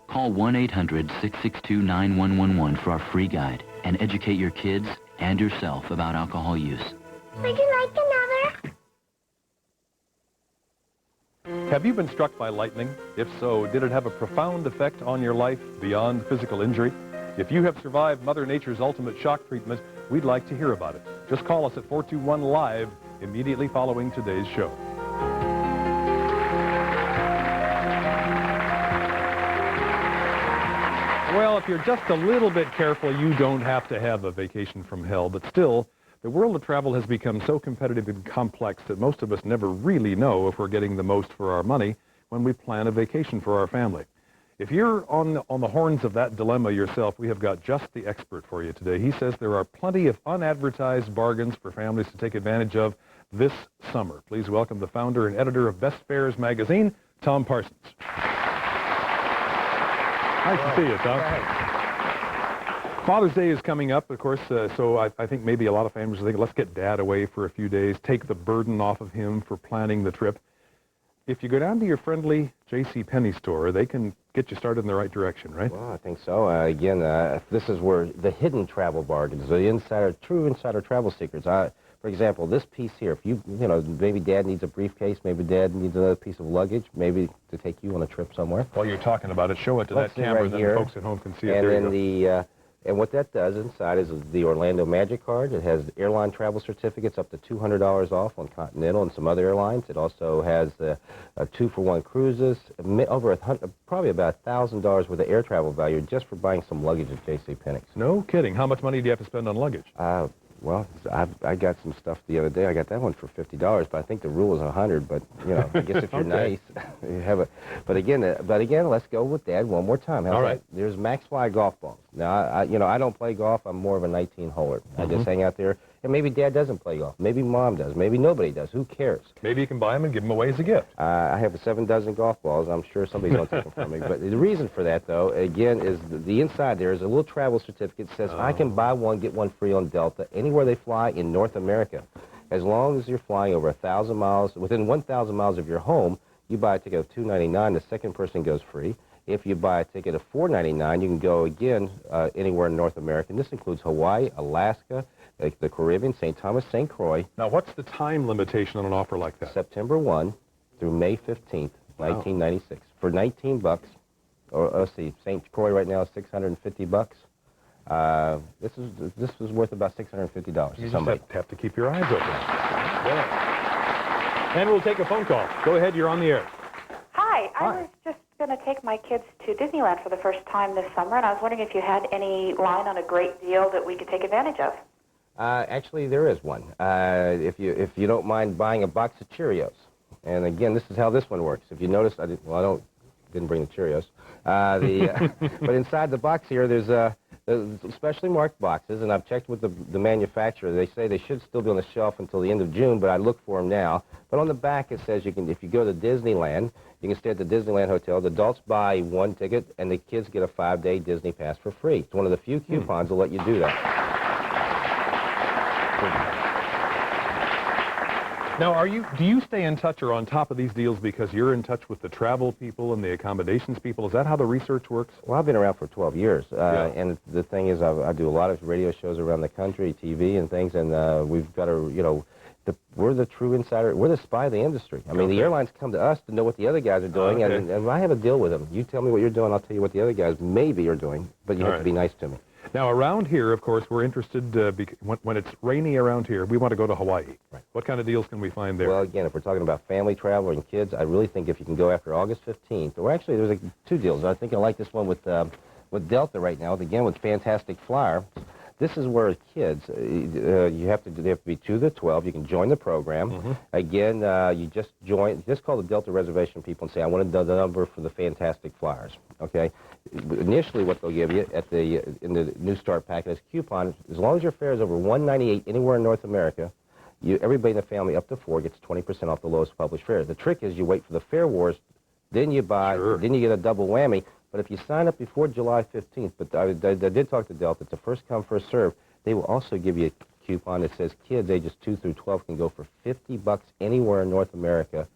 Call 1-800-662-9111 for our free guide and educate your kids and yourself about alcohol use. Would you like another? Have you been struck by lightning? If so, did it have a profound effect on your life beyond physical injury? If you have survived Mother Nature's ultimate shock treatment, we'd like to hear about it. Just call us at 421-LIVE immediately following today's show. Well, if you're just a little bit careful, you don't have to have a vacation from hell. But still, the world of travel has become so competitive and complex that most of us never really know if we're getting the most for our money when we plan a vacation for our family. If you're on the horns of that dilemma yourself, we have got just the expert for you today. He says there are plenty of unadvertised bargains for families to take advantage of this summer. Please welcome the founder and editor of Best Fares magazine, Tom Parsons. Nice to see you, Tom. Father's Day is coming up, of course, so I think maybe a lot of families think, let's get Dad away for a few days, take the burden off of him for planning the trip. If you go down to your friendly JCPenney store, they can get you started in the right direction, right? Well, I think so. Again, this is where the hidden travel bargains, the true insider travel secrets. For example, this piece here, if maybe Dad needs a briefcase, maybe Dad needs another piece of luggage, maybe to take you on a trip somewhere. While you're talking about it, show it to that camera, right then here. the folks at home can see it. And there then you go. And what that does inside is the Orlando Magic Card. It has airline travel certificates up to $200 off on Continental and some other airlines. It also has 2-for-1 cruises, over probably about $1,000 worth of air travel value just for buying some luggage at JCPenney's. No kidding. How much money do you have to spend on luggage? Well, I got some stuff the other day. I got that one for $50, but I think the rule is $100. But I guess if you're nice, you have a. But again, let's go with Dad one more time. All right. There's Max Fly golf balls. Now, I don't play golf. I'm more of a 19-holer. I just hang out there. And maybe Dad doesn't play golf. Maybe Mom does. Maybe nobody does. Who cares? Maybe you can buy them and give them away as a gift. I have 7 dozen golf balls. I'm sure somebody's going to take them from me. But the reason for that, though, again, is the inside there is a little travel certificate that says I can buy one, get one free on Delta anywhere they fly in North America. As long as you're flying over 1,000 miles, within 1,000 miles of your home, you buy a ticket of $299, the second person goes free. If you buy a ticket of $499, you can go again anywhere in North America. And this includes Hawaii, Alaska, the Caribbean, St. Thomas, St. Croix. Now, what's the time limitation on an offer like that? September 1 through May 15th, 1996. For $19, or let's see, St. Croix right now is $650. This is worth about $650 You to somebody. just have to keep your eyes open. Yeah. And we'll take a phone call. Go ahead, you're on the air. Hi, I was just going to take my kids to Disneyland for the first time this summer, and I was wondering if you had any line on a great deal that we could take advantage of. Actually, there is one. If you don't mind buying a box of Cheerios, and again, this is how this one works. If you notice, didn't bring the Cheerios. But inside the box here, there's specially marked boxes, and I've checked with the manufacturer. They say they should still be on the shelf until the end of June, but I look for them now. But on the back it says if you go to Disneyland, you can stay at the Disneyland Hotel. The adults buy one ticket, and the kids get a 5-day Disney pass for free. It's one of the few coupons that let you do that. Now, do you stay in touch or on top of these deals because you're in touch with the travel people and the accommodations people? Is that how the research works? Well, I've been around for 12 years, and the thing is, I do a lot of radio shows around the country, TV and things, and we've got we're the true insider. We're the spy of the industry. I mean, the airlines come to us to know what the other guys are doing, and I have a deal with them. You tell me what you're doing, I'll tell you what the other guys maybe are doing, but you have to be nice to me. Now, around here, of course, we're interested, when it's rainy around here, we want to go to Hawaii. Right. What kind of deals can we find there? Well, again, if we're talking about family travel and kids, I really think if you can go after August 15th, or actually there's 2 deals. I think I like this one with Delta right now, with Fantastic Flyer. This is where kids, they have to be 2 to 12. You can join the program. Again, you just call the Delta reservation people and say, I want the number for the Fantastic Flyers. Okay. Initially, what they'll give you in the New Start packet is a coupon. As long as your fare is over $198 anywhere in North America, everybody in the family up to 4 gets 20% off the lowest published fare. The trick is you wait for the fare wars, then you buy, then you get a double whammy. But if you sign up before July 15th, but I did talk to Delta, it's a first come, first serve, they will also give you a coupon that says kids ages 2 through 12 can go for $50 anywhere in North America,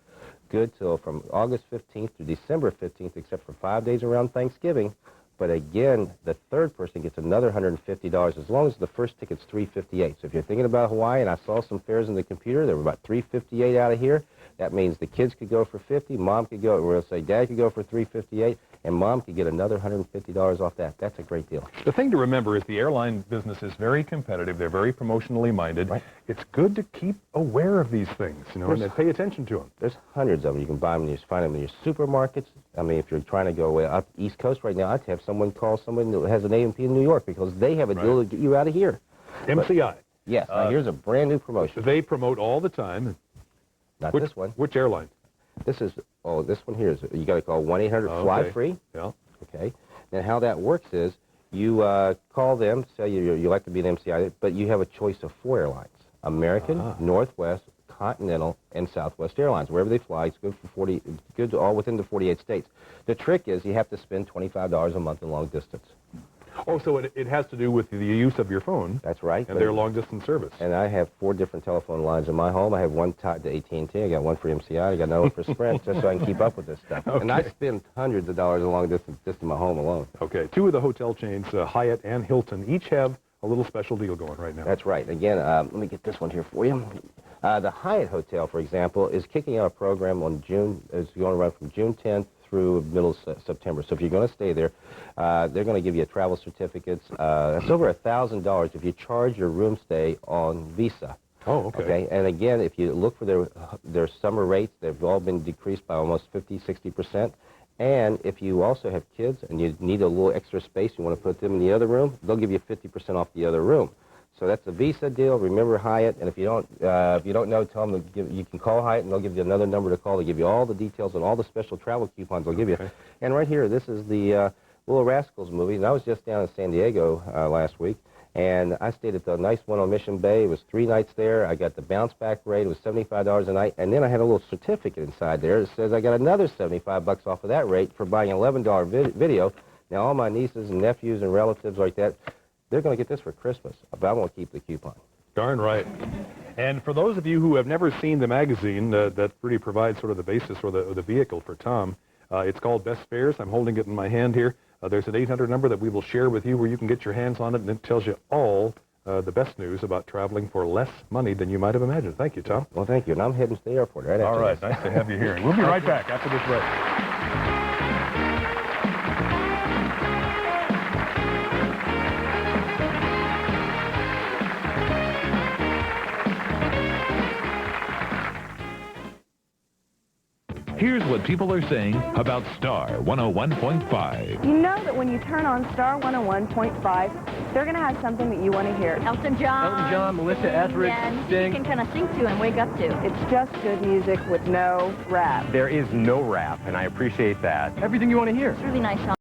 good till from August 15th to December 15th, except for 5 days around Thanksgiving. But again, the third person gets another $150 as long as the first ticket's $358. So if you're thinking about Hawaii, and I saw some fares in the computer, there were about $358 out of here. That means the kids could go for $50, mom could go, we'll say dad could go for $358, and mom could get another $150 off that. That's a great deal. The thing to remember is the airline business is very competitive. They're very promotionally minded. Right. It's good to keep aware of these things, you know, and pay attention to them. There's hundreds of them. You can buy them, you find them in your supermarkets. I mean, if you're trying to go way up East Coast right now, I'd have someone call someone that has an A&P in New York because they have a deal to get you out of here. MCI. Yes. Now here's a brand new promotion. They promote all the time. Not this one. Which airline? This is, this one here is, you got to call 1-800-FLY-FREE. Yeah. Okay. Then how that works is you call them, say you like to be an MCI, but you have a choice of 4 airlines. American, Northwest, Continental, and Southwest Airlines. Wherever they fly, it's good for good all within the 48 states. The trick is you have to spend $25 a month in long distance. Oh, so it has to do with the use of your phone. That's right. And their long-distance service. And I have 4 different telephone lines in my home. I have one tied to AT&T. I got one for MCI. I got another one for Sprint, just so I can keep up with this stuff. Okay. And I spend hundreds of dollars in long distance just in my home alone. Okay. 2 of the hotel chains, Hyatt and Hilton, each have a little special deal going right now. That's right. Again, let me get this one here for you. The Hyatt Hotel, for example, is kicking out a program on is going to run from June 10th through middle of September. So if you're going to stay there, they're going to give you travel certificates. That's over $1,000 if you charge your room stay on Visa. Oh, okay. And again, if you look for their summer rates, they've all been decreased by almost 50-60%. And if you also have kids and you need a little extra space, you want to put them in the other room, they'll give you 50% off the other room. So that's a Visa deal. Remember Hyatt, and if you don't know, tell them you can call Hyatt, and they'll give you another number to call. They'll give you all the details on all the special travel coupons they'll give you. And right here, this is the Little Rascals movie, and I was just down in San Diego last week, and I stayed at the nice one on Mission Bay. It was 3 nights there. I got the bounce-back rate. It was $75 a night, and then I had a little certificate inside there that says I got another $75 off of that rate for buying an $11 video. Now, all my nieces and nephews and relatives like that, they're going to get this for Christmas, but I'm going to keep the coupon. Darn right. And for those of you who have never seen the magazine that really provides sort of the basis or the vehicle for Tom, it's called Best Fares. I'm holding it in my hand here. There's an 800 number that we will share with you where you can get your hands on it, and it tells you all the best news about traveling for less money than you might have imagined. Thank you, Tom. Well, thank you. And I'm heading to the airport right after All right. this. Nice to have you here. We'll be right back after this break. Here's what people are saying about Star 101.5. You know that when you turn on Star 101.5, they're going to have something that you want to hear. Elton John, Melissa Etheridge, Sting. You can kind of sing to and wake up to. It's just good music with no rap. There is no rap, and I appreciate that. Everything you want to hear. It's really nice song.